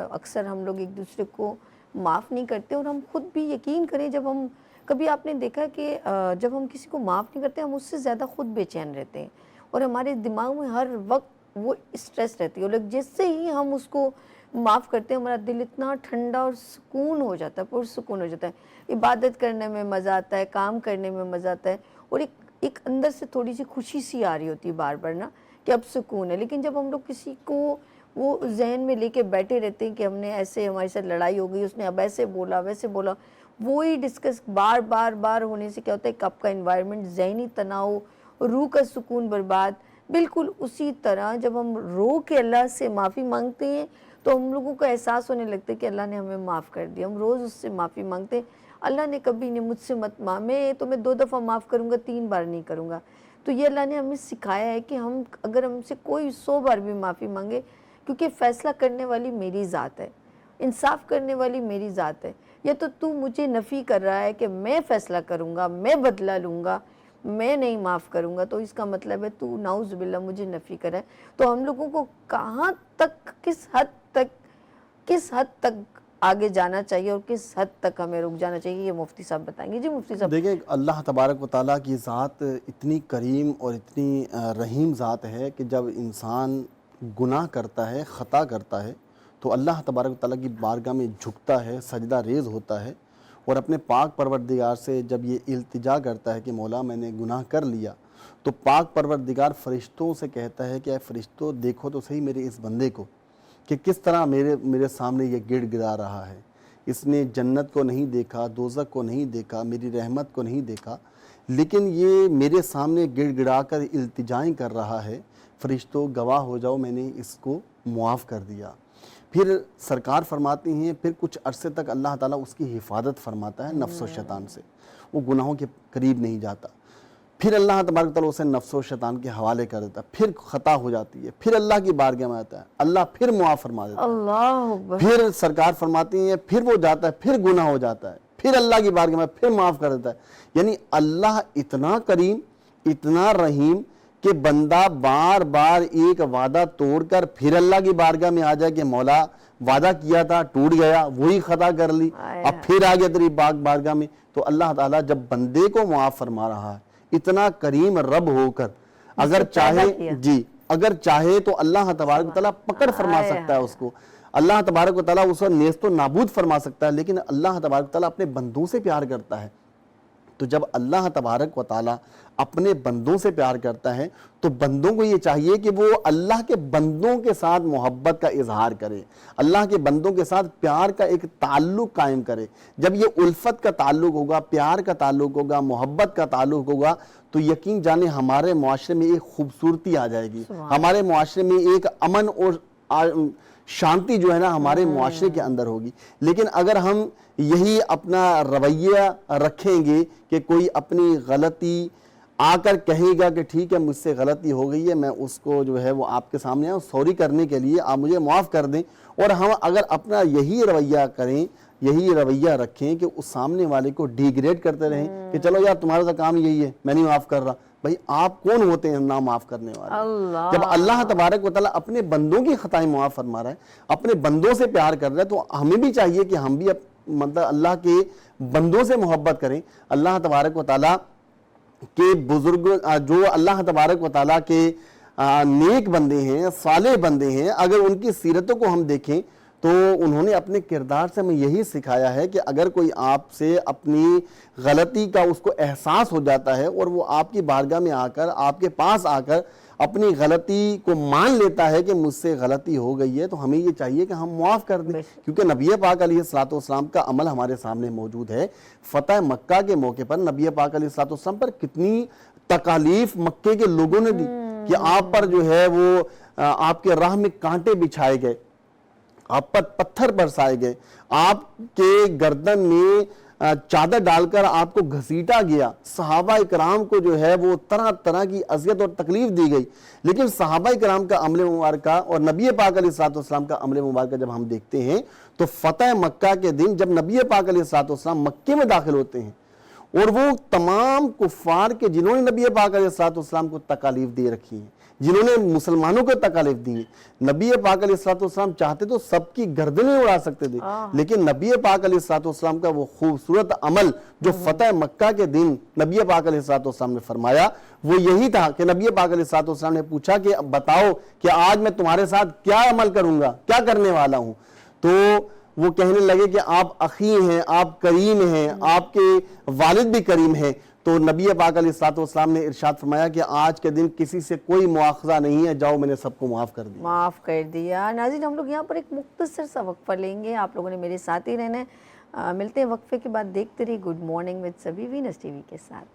اکثر ہم لوگ ایک دوسرے کو معاف نہیں کرتے، اور ہم خود بھی یقین کریں، جب ہم کبھی آپ نے دیکھا کہ جب ہم کسی کو معاف نہیں کرتے ہم اس سے زیادہ خود بے چین رہتے ہیں، اور ہمارے دماغ میں ہر وقت وہ اسٹریس رہتی ہے، اور جس سے ہی ہم اس کو معاف کرتے ہیں ہمارا دل اتنا ٹھنڈا اور سکون ہو جاتا ہے، پرسکون ہو جاتا ہے، عبادت کرنے میں مزہ آتا ہے، کام کرنے میں مزہ آتا ہے، اور ایک اندر سے تھوڑی سی خوشی سی آ رہی ہوتی ہے بار بار نا، کہ اب سکون ہے۔ لیکن جب ہم لوگ کسی کو وہ ذہن میں لے کے بیٹھے رہتے ہیں کہ ہم نے ایسے، ہمارے ساتھ لڑائی ہو گئی، اس نے اب ایسے بولا ویسے بولا، وہی ڈسکس بار بار بار ہونے سے کیا ہوتا ہے کہ آپ کا انوائرمنٹ، ذہنی تناؤ، روح کا سکون برباد۔ بالکل اسی طرح جب ہم رو کے اللہ سے معافی مانگتے ہیں تو ہم لوگوں کو احساس ہونے لگتا ہے کہ اللہ نے ہمیں معاف کر دیا، ہم روز اس سے معافی مانگتے ہیں، اللہ نے کبھی نہیں مجھ سے مت معاف، میں تمہیں 2 دفعہ معاف کروں گا، 3 بار نہیں کروں گا۔ تو یہ اللہ نے ہمیں سکھایا ہے کہ ہم اگر ہم سے کوئی 100 بار بھی معافی مانگے، کیونکہ فیصلہ کرنے والی میری ذات ہے، انصاف کرنے والی میری ذات ہے، یا تو مجھے نفی کر رہا ہے کہ میں فیصلہ کروں گا، میں بدلہ لوں گا، میں نہیں معاف کروں گا، تو اس کا مطلب ہے تو نعوذ باللہ مجھے نفی کر رہا ہے۔ تو ہم لوگوں کو کہاں تک، کس حد تک آگے جانا چاہیے اور کس حد تک ہمیں رک جانا چاہیے، یہ مفتی صاحب بتائیں گے۔ جی مفتی صاحب۔ دیکھیں، اللہ تبارک و تعالیٰ کی ذات اتنی کریم اور اتنی رحیم ذات ہے کہ جب انسان گناہ کرتا ہے، خطا کرتا ہے، تو اللہ تبارک و تعالیٰ کی بارگاہ میں جھکتا ہے، سجدہ ریز ہوتا ہے، اور اپنے پاک پروردگار سے جب یہ التجا کرتا ہے کہ مولا میں نے گناہ کر لیا، تو پاک پروردگار فرشتوں سے کہتا ہے کہ اے فرشتوں دیکھو تو صحیح میرے اس بندے کو کہ کس طرح میرے سامنے یہ گڑ گڑا رہا ہے، اس نے جنت کو نہیں دیکھا، دوزخ کو نہیں دیکھا، میری رحمت کو نہیں دیکھا، لیکن یہ میرے سامنے گڑ گڑا کر التجائیں کر رہا ہے، فرشتوں گواہ ہو جاؤ میں نے اس کو معاف کر دیا۔ پھر سرکار فرماتی ہیں پھر کچھ عرصے تک اللہ تعالیٰ اس کی حفاظت فرماتا ہے نفس و شیطان سے، وہ گناہوں کے قریب نہیں جاتا۔ پھر اللہ تبارک تعالیٰ اسے نفس و شیطان کے حوالے کر دیتا ہے، پھر خطا ہو جاتی ہے، پھر اللہ کی بارگاہ میں آتا ہے، اللہ پھر معاف فرما دیتا ہے، اللہ اکبر۔ پھر سرکار فرماتی ہیں پھر وہ جاتا ہے، پھر گناہ ہو جاتا ہے، پھر اللہ کی بارگاہ میں پھر معاف کر دیتا ہے۔ یعنی اللہ اتنا کریم، اتنا رحیم کہ بندہ بار بار ایک وعدہ توڑ کر پھر اللہ کی بارگاہ میں آ جائے کہ مولا وعدہ کیا تھا ٹوٹ گیا، وہی خطا کر لی، اب پھر آ گیا تیری بارگاہ میں. تو اللہ تعالیٰ جب بندے کو معاف فرما رہا ہے اتنا کریم رب ہو کر، اگر چاہے اگر چاہے تو اللہ تبارک و تعالیٰ پکڑ فرما سکتا ہے اس کو، اللہ تبارک و تعالیٰ اسے نیست و نابود فرما سکتا ہے، لیکن اللہ تبارک و تعالیٰ اپنے بندوں سے پیار کرتا ہے. تو جب اللہ تبارک و تعالیٰ اپنے بندوں سے پیار کرتا ہے تو بندوں کو یہ چاہیے کہ وہ اللہ کے بندوں کے ساتھ محبت کا اظہار کرے، اللہ کے بندوں کے ساتھ پیار کا ایک تعلق قائم کرے. جب یہ الفت کا تعلق ہوگا، پیار کا تعلق ہوگا، محبت کا تعلق ہوگا تو یقین جانے ہمارے معاشرے میں ایک خوبصورتی آ جائے گی، ہمارے معاشرے میں ایک امن اور شانتی جو ہے نا ہمارے معاشرے کے اندر ہوگی. لیکن اگر ہم یہی اپنا رویہ رکھیں گے کہ کوئی اپنی غلطی آ کر کہے گا کہ ٹھیک ہے مجھ سے غلطی ہو گئی ہے، میں اس کو جو ہے وہ آپ کے سامنے آؤں سوری کرنے کے لیے، آپ مجھے معاف کر دیں، اور ہم اگر اپنا یہی رویہ کریں، یہی رویہ رکھیں کہ اس سامنے والے کو ڈیگریڈ کرتے رہیں کہ چلو یار تمہارا تو کام یہی ہے، میں نہیں معاف کر رہا، بھائی آپ کون ہوتے ہیں نہ معاف کرنے والے؟ جب اللہ تبارک و تعالیٰ اپنے بندوں کی خطائیں معاف فرما رہا ہے، اپنے بندوں سے پیار کر رہا ہے، تو ہمیں بھی چاہیے کہ ہم بھی مطلب اللہ کے بندوں سے محبت کریں. اللہ تبارک و تعالیٰ کے بزرگ جو اللہ تبارک و تعالیٰ کے نیک بندے ہیں، صالح بندے ہیں، اگر ان کی سیرتوں کو ہم دیکھیں تو انہوں نے اپنے کردار سے ہمیں یہی سکھایا ہے کہ اگر کوئی آپ سے اپنی غلطی کا اس کو احساس ہو جاتا ہے اور وہ آپ کی بارگاہ میں آ کر آپ کے پاس آ کر اپنی غلطی کو مان لیتا ہے کہ مجھ سے غلطی ہو گئی ہے تو ہمیں یہ چاہیے کہ ہم معاف کر دیں، کیونکہ نبی پاک علیہ الصلوۃ والسلام کا عمل ہمارے سامنے موجود ہے. فتح مکہ کے موقع پر نبی پاک علیہ الصلوۃ والسلام پر کتنی تکالیف مکے کے لوگوں نے دی کہ آپ پر جو ہے وہ آپ کے راہ میں کانٹے بچھائے گئے، آپ پر پتھر برسائے گئے، آپ کے گردن میں چادر ڈال کر آپ کو گھسیٹا گیا، صحابہ اکرام کو جو ہے وہ طرح طرح کی اذیت اور تکلیف دی گئی. لیکن صحابہ اکرام کا عمل مبارکہ اور نبی پاک علیہ الصلوۃ والسلام کا عمل مبارکہ جب ہم دیکھتے ہیں تو فتح مکہ کے دن جب نبی پاک علیہ الصلوۃ والسلام مکے میں داخل ہوتے ہیں اور وہ تمام کفار کے جنہوں نے نبی پاک علیہ الصلوۃ والسلام کو تکالیف دے رکھی ہیں، جنہوں نے مسلمانوں کو تکالیف دی ہیں، نبی پاک علیہ الصلوۃ والسلام چاہتے تو سب کی گردنیں اڑا سکتے تھے، لیکن نبی پاک علیہ الصلوۃ والسلام کا وہ خوبصورت عمل جو فتح مکہ کے دن نبی پاک علیہ الصلوۃ والسلام نے فرمایا وہ یہی تھا کہ نبی پاک علیہ الصلوۃ والسلام نے پوچھا کہ اب بتاؤ کہ آج میں تمہارے ساتھ کیا عمل کروں گا، کیا کرنے والا ہوں؟ تو وہ کہنے لگے کہ آپ اخی ہیں، آپ کریم ہیں، آپ کے والد بھی کریم ہیں. تو نبی پاک علیہ الصلوۃ والسلام نے ارشاد فرمایا کہ آج کے دن کسی سے کوئی مواخذہ نہیں ہے، جاؤ میں نے سب کو معاف کر دیا. معاف کر دیا. ناظرین ہم لوگ یہاں پر ایک مختصر سا وقفہ لیں گے، آپ لوگوں نے میرے ساتھ ہی رہنا ہے. ملتے ہیں وقفے کے بعد، دیکھتے رہیے گڈ مارننگ وتھ سبھی وینس ٹی وی کے ساتھ.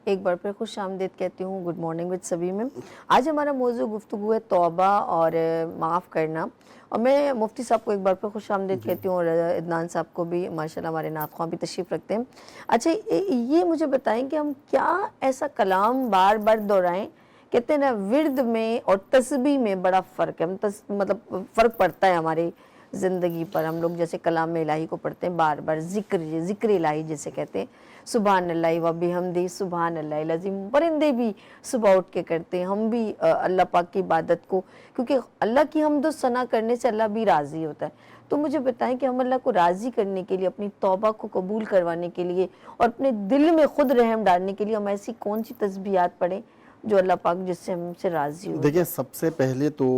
ایک بار پھر خوش آمدید کہتی ہوں گڈ مارننگ وتھ سبھی میں. آج ہمارا موضوع گفتگو ہے توبہ اور معاف کرنا، اور میں مفتی صاحب کو ایک بار پھر خوش آمدید کہتی ہوں اور عدنان صاحب کو بھی، ماشاءاللہ ہمارے نعت خواں بھی تشریف رکھتے ہیں. اچھا یہ مجھے بتائیں کہ ہم کیا ایسا کلام بار بار دہرائیں؟ کہتے ہیں نا ورد میں اور تسبیح میں بڑا فرق ہے، مطلب فرق پڑتا ہے ہماری زندگی پر. ہم لوگ جیسے کلام الہی کو پڑھتے ہیں بار بار، ذکر الہی جیسے کہتے ہیں، سبحان اللہ و بحمدہ سبحان اللہ العظیم، پرندے بھی صبح اٹھ کے کرتے ہیں. ہم بھی اللہ پاک کی عبادت کو، کیونکہ اللہ کی حمد و ثنا کرنے سے اللہ بھی راضی ہوتا ہے. تو مجھے بتائیں کہ ہم اللہ کو راضی کرنے کے لیے، اپنی توبہ کو قبول کروانے کے لیے اور اپنے دل میں خود رحم ڈالنے کے لیے ہم ایسی کون سی تسبیحات پڑھیں جو اللہ پاک جس سے ہم سے راضی ہو؟ دیکھیں سب سے پہلے تو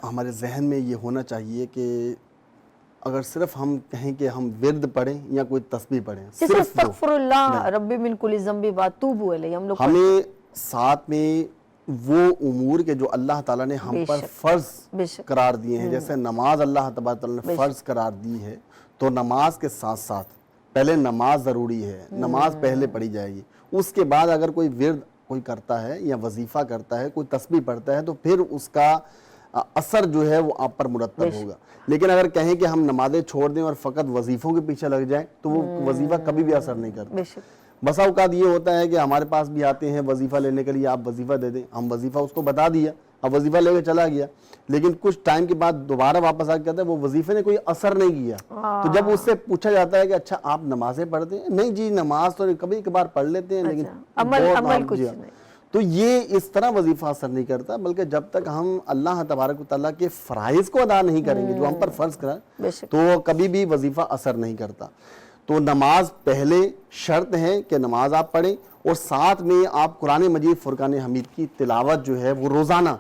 ہمارے ذہن میں یہ ہونا چاہیے کہ اگر صرف ہم کہیں کہ ہم ورد پڑھیں یا کوئی تسبیح پڑھیں، صرف استغفر اللہ رب من کل ذنب واتوب الیہ، ہم لوگ ہمیں ساتھ میں وہ امور کے جو اللہ تعالیٰ نے ہم پر فرض بے شک قرار دیے ہیں، جیسے نماز اللہ تبارک تعالیٰ نے فرض قرار دی ہے، تو نماز کے ساتھ ساتھ پہلے نماز ضروری ہے، نماز پہلے پڑھی جائے گی، اس کے بعد اگر کوئی ورد کوئی کرتا ہے یا وظیفہ کرتا ہے، کوئی تسبیح پڑھتا ہے، تو پھر اس کا اثر جو ہے وہ آپ پر مرتب ہوگا۔ لیکن اگر کہیں کہ ہم نمازیں چھوڑ دیں اور فقط وظیفوں کے پیچھے لگ جائیں تو وہ وظیفہ کبھی بھی اثر نہیں کرتا۔ بے شک بسا اوقات یہ ہوتا ہے کہ ہمارے پاس بھی آتے ہیں وظیفہ لینے کے لیے، آپ وظیفہ دے دیں، ہم وظیفہ اس کو بتا دیا، اب وظیفہ لے کے چلا گیا، لیکن کچھ ٹائم کے بعد دوبارہ واپس آ کے کہتا ہے وہ وظیفے نے کوئی اثر نہیں کیا۔ تو جب اس سے پوچھا جاتا ہے کہ اچھا آپ نمازیں پڑھتے ہیں؟ نہیں جی نماز تو کبھی کبھار پڑھ لیتے ہیں، لیکن عمل کچھ نہیں۔ تو یہ اس طرح وظیفہ اثر نہیں کرتا، بلکہ جب تک ہم اللہ تبارک و تعالیٰ کے فرائض کو ادا نہیں کریں گے جو ہم پر فرض کریں تو کبھی بھی وظیفہ اثر نہیں کرتا۔ تو نماز پہلے شرط ہے کہ نماز آپ پڑھیں، اور ساتھ میں آپ قرآن مجید فرقان حمید کی تلاوت جو ہے وہ روزانہ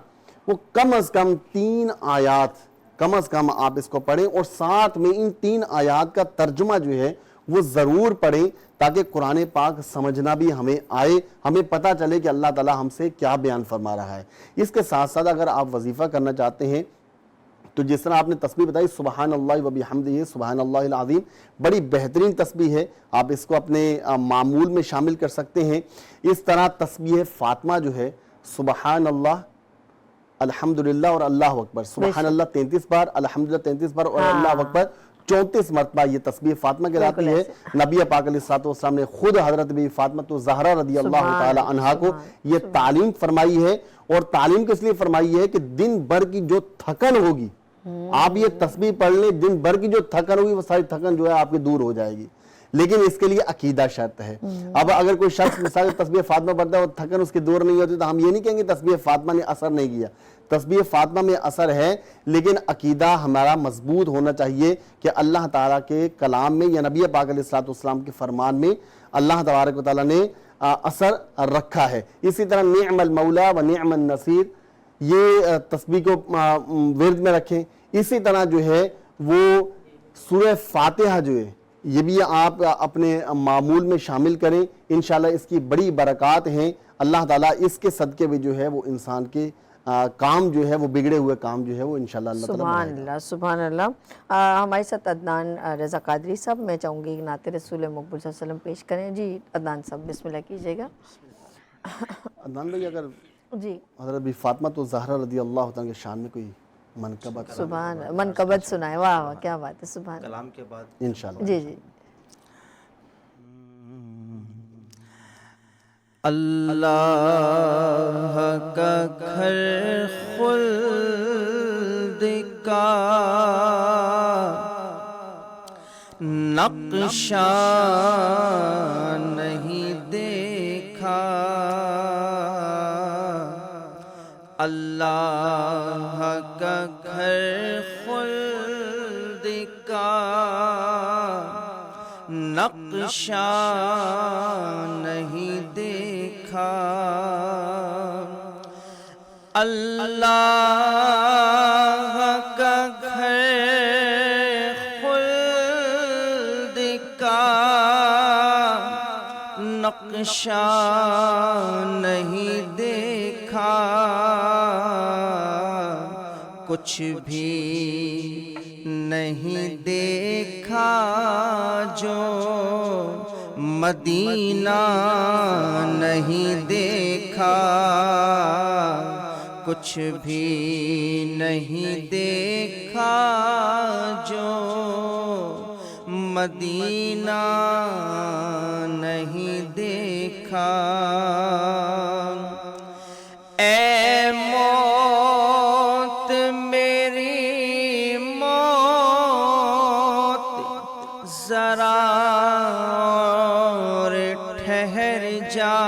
وہ کم از کم 3 آیات کم از کم آپ اس کو پڑھیں، اور ساتھ میں ان 3 آیات کا ترجمہ جو ہے وہ ضرور پڑھیں تاکہ قرآن پاک سمجھنا بھی ہمیں آئے، ہمیں پتہ چلے کہ اللہ تعالیٰ ہم سے کیا بیان فرما رہا ہے۔ اس کے ساتھ ساتھ اگر آپ وظیفہ کرنا چاہتے ہیں تو جس طرح آپ نے تسبیح بتائی سبحان اللہ و بحمدہ سبحان اللہ العظیم، بڑی بہترین تسبیح ہے، آپ اس کو اپنے معمول میں شامل کر سکتے ہیں۔ اس طرح تسبیح فاطمہ جو ہے سبحان اللہ الحمدللہ اور اللہ اکبر، سبحان اللہ 33 بار، الحمدللہ 33 بار اور اللہ اکبر 34 مرتبہ یہ تسبیح فاطمہ کہلاتی ہے۔ نبی پاک علیہ الصلوۃ والسلام نے خود حضرت بی فاطمہ الزہرا رضی اللہ تعالی عنہا کو یہ تعلیم فرمائی ہے، اور تعلیم کس لیے فرمائی ہے کہ دن بھر کی جو تھکن ہوگی، آپ یہ تسبیح پڑھ لیں، دن بھر کی جو تھکن ہوگی وہ ساری تھکن جو ہے آپ کی دور ہو جائے گی، لیکن اس کے لیے عقیدہ شرط ہے۔ اب اگر کوئی شخص مثال تسبیح فاطمہ پڑھتا ہے اور تھکن اس کی دور نہیں ہوتی تو ہم یہ نہیں کہیں گے تسبیح فاطمہ نے اثر نہیں کیا، تسبیح فاطمہ میں اثر ہے، لیکن عقیدہ ہمارا مضبوط ہونا چاہیے کہ اللہ تعالیٰ کے کلام میں یا نبی پاک علیہ الصلوۃ والسلام کے فرمان میں اللہ تبارک و تعالیٰ نے اثر رکھا ہے۔ اسی طرح نعم المولا و نعم النصیر، یہ تسبیح کو ورد میں رکھیں۔ اسی طرح جو ہے وہ سورہ فاتحہ جو ہے یہ بھی آپ اپنے معمول میں شامل کریں، انشاءاللہ اس کی بڑی برکات ہیں، اللہ تعالیٰ اس کے صدقے میں جو ہے وہ انسان کے کام جو ہے وہ بگڑے ہوئے کام جو ہے وہ انشاءاللہ اللہ تعالیٰ سبحان اللہ سبحان اللہ۔ ہمارے ساتھ عدنان رضا قادری صاحب، میں چاہوں گی نعت رسول مقبول صلی اللہ علیہ وسلم پیش کریں۔ جی عدنان صاحب بسم اللہ کیجیے گا۔ عدنان بھائی اگر جی حضرت بی فاطمہ الزہرا رضی اللہ تعالیٰ کے شان میں کوئی منقبت سبحان منقبت سنائے، واہ واہ کیا بات ہے، سبحان کلام کے بعد انشاءاللہ۔ جی جی اللہ کا گھر خلد کا نقشہ نہیں دیکھا، اللہ کا گھر خلد کا نقشہ نہیں دیکھا، اللہ کا گھر خلد کا نقشہ نہیں دیکھا، کچھ بھی نہیں دیکھا جو مدینہ نہیں دیکھا، کچھ بھی نہیں دیکھا جو مدینہ نہیں دیکھا، اے موت میری موت ذرا اور ٹھہر جا،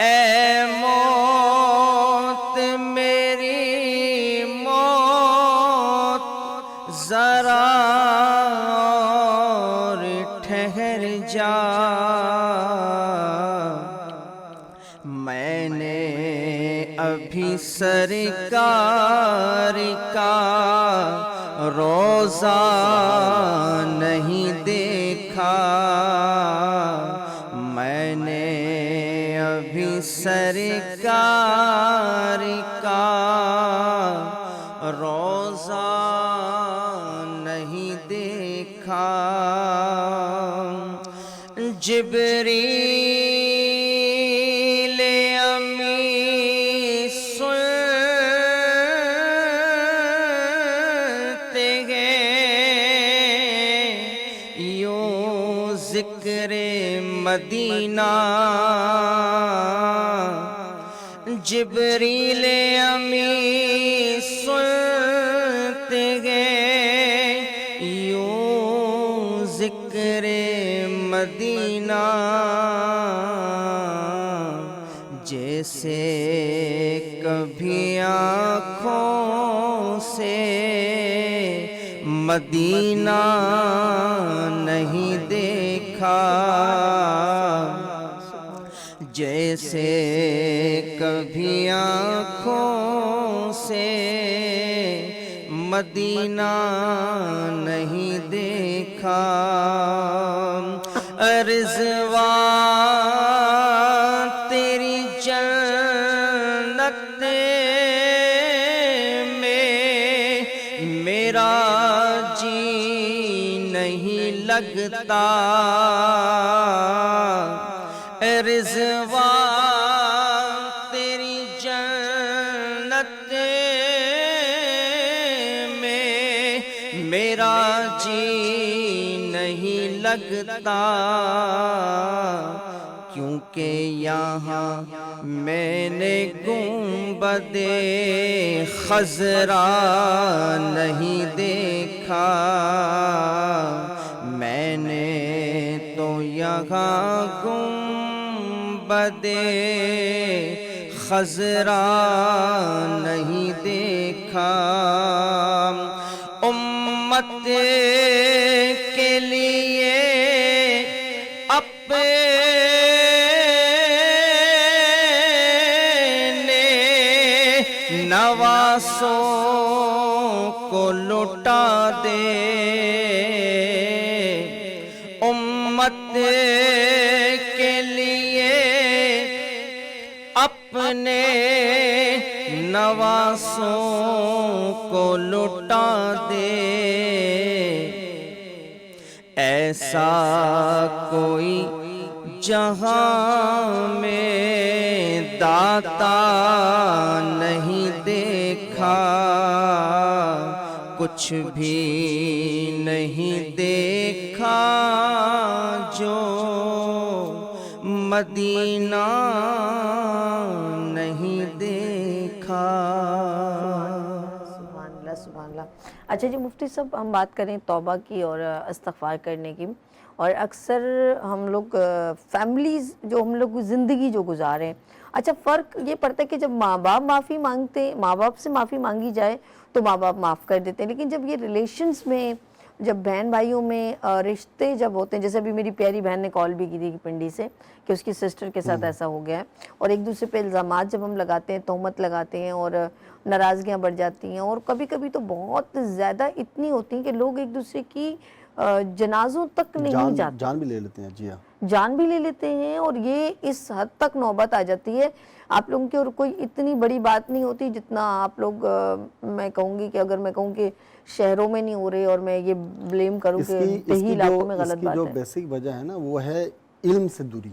اے موت میری موت ذرا اور ٹھہر جا، میں نے ابھی سرکار کا روزہ نہیں دیکھا، میں نے ابھی سرکار کا روضہ نہیں دیکھا، جبریل امی سنتے ہیں یوں ذکر مدینہ، جبریل امی سنتے ہیں یوں ذکر مدینہ، جیسے کبھی آنکھوں سے مدینہ نہیں دیکھا، جیسے کبھی آنکھوں سے مدینہ نہیں دیکھا، رضوان تیری جنت میں میرا جی نہیں لگتا، رضوان تیری جنت میں میرا جی نہیں لگتا، کیونکہ یہاں میں نے گنبد خضرا نہیں دیکھا، میں نے تو یہاں گنبد خضرا نہیں دیکھا، امت کے لیے اپنے نواسوں کو لٹا دے، امت کے لیے اپنے نواسوں کو لٹا دے، ایسا کوئی جہاں میں داتا نہیں دیکھا، کچھ بھی نہیں دیکھا جو مدینہ نہیں دیکھا۔ سبحان اللہ سبحان اللہ۔ اچھا جی مفتی صاحب، ہم بات کریں توبہ کی اور استغفار کرنے کی، اور اکثر ہم لوگ فیملیز جو ہم لوگ زندگی جو گزارے ہیں، اچھا فرق یہ پڑتا ہے کہ جب ماں باپ معافی مانگتے، ماں باپ سے معافی مانگی جائے تو ماں باپ معاف کر دیتے ہیں، لیکن جب یہ ریلیشنز میں، جب بہن بھائیوں میں رشتے جب ہوتے ہیں، جیسے ابھی میری پیاری بہن نے کال بھی کی تھی پنڈی سے کہ اس کی سسٹر کے ساتھ ایسا ہو گیا ہے، اور ایک دوسرے پہ الزامات جب ہم لگاتے ہیں، تہمت لگاتے ہیں، اور ناراضگیاں بڑھ جاتی ہیں، اور کبھی کبھی تو بہت زیادہ اتنی ہوتی ہیں کہ لوگ ایک دوسرے کی جنازوں تک نہیں جاتے، جان بھی لے لیتے ہیں، جی ہاں، جان بھی لے لیتے ہیں، اور یہ اس حد تک نوبت آ جاتی ہے آپ لوگوں کی، اور کوئی اتنی بڑی بات نہیں ہوتی جتنا آپ لوگ، میں کہوں گی کہ اگر میں کہوں کہ شہروں میں نہیں ہو رہے اور میں یہ بلیم کروں کہ دیہی علاقوں میں غلط بات جو ہے، بیسک وجہ ہے نا وہ ہے علم سے دوری،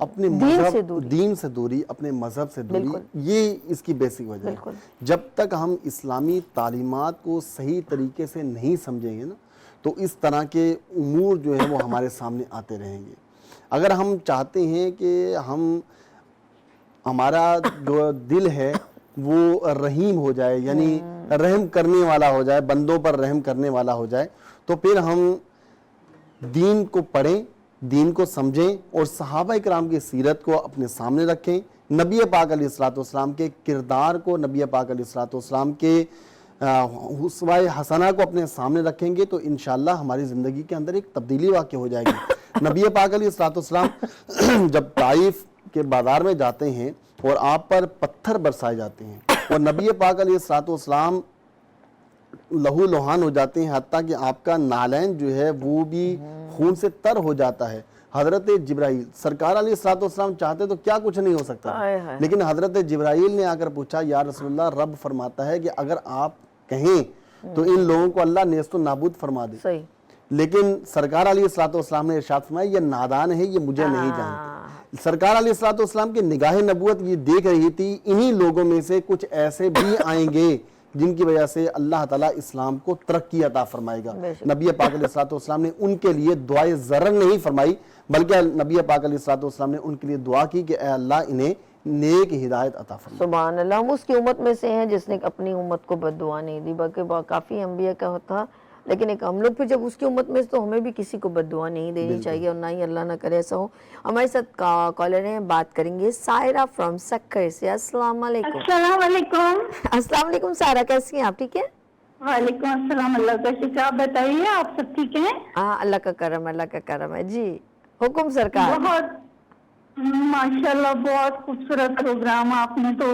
اپنے دین مذہب سے دوری، دین سے دوری، اپنے مذہب سے دوری، یہ اس کی بیسک وجہ ہے۔ بالکل۔ جب تک ہم اسلامی تعلیمات کو صحیح طریقے سے نہیں سمجھیں گے نا تو اس طرح کے امور جو ہیں وہ ہمارے سامنے آتے رہیں گے۔ اگر ہم چاہتے ہیں کہ ہمارا جو دل ہے وہ رحیم ہو جائے، یعنی رحم کرنے والا ہو جائے، بندوں پر رحم کرنے والا ہو جائے، تو پھر ہم دین کو پڑھیں، دین کو سمجھیں، اور صحابہ اکرام کی سیرت کو اپنے سامنے رکھیں، نبی پاک علیہ الصلوۃ کے کردار کو، نبی پاک علیہ الصلوۃ کے اسوہ حسنہ کو اپنے سامنے رکھیں گے تو انشاءاللہ ہماری زندگی کے اندر ایک تبدیلی واقع ہو جائے گی۔ نبی پاک علیہ الصلوۃ جب طائف کے بازار میں جاتے ہیں اور آپ پر پتھر برسائے جاتے ہیں اور نبی پاک علیہ الصلوۃ لہو لہان ہو جاتے ہیں، حتیٰ کہ آپ کا نالین جو ہے وہ بھی خون سے تر ہو جاتا ہے، حضرت جبرائیل سرکار علیہ الصلوۃ والسلام چاہتے تو کیا کچھ نہیں ہو سکتا تھا، لیکن حضرت جبرائیل نے آ کر پوچھا یا رسول اللہ رب فرماتا ہے کہ اگر آپ کہیں تو ان لوگوں کو اللہ نیست و نابود فرما دے، صحیح، لیکن سرکار علیہ الصلوۃ والسلام نے ارشاد فرمایا یہ نادان ہے، یہ مجھے نہیں جانتے۔ سرکار علیہ الصلوۃ والسلام کی نگاہ نبوت یہ دیکھ رہی تھی انہی لوگوں میں سے کچھ ایسے بھی آئیں گے جن کی وجہ سے اللہ تعالیٰ اسلام کو ترقی عطا فرمائے گا۔ نبی پاک علیہ الصلوۃ والسلام نے ان کے لیے دعائے ضرر نہیں فرمائی، بلکہ نبی پاک علیہ الصلوۃ والسلام نے ان کے لیے دعا کی کہ اے اللہ انہیں نیک ہدایت عطا فرما۔ سبحان اللہ، ہم اس کی امت میں سے ہیں جس نے اپنی امت کو بد دعا نہیں دی، بلکہ کافی انبیاء کا ہوتا، لیکن ایک ہم لوگ پھر جب اس کی امت میں تو ہمیں بھی کسی کو بد دعا نہیں دینی چاہیے، اور نہ ہی اللہ نہ کرے ایسا ہو۔ ہمارے ساتھ کالر ہیں، بات کریں گے سائرہ فرام سکر سے۔ السلام علیکم۔ السلام علیکم۔ السلام علیکم سائرہ، کیسی ہیں آپ؟ ٹھیک ہے؟ وعلیکم السلام، اللہ کا شکر، آپ بتائیے آپ سب ٹھیک ہیں؟ ہاں اللہ کا کرم، اللہ کا کرم ہے جی، حکم سرکار۔ بہت ماشاءاللہ بہت خوبصورت پروگرام، آپ نے تو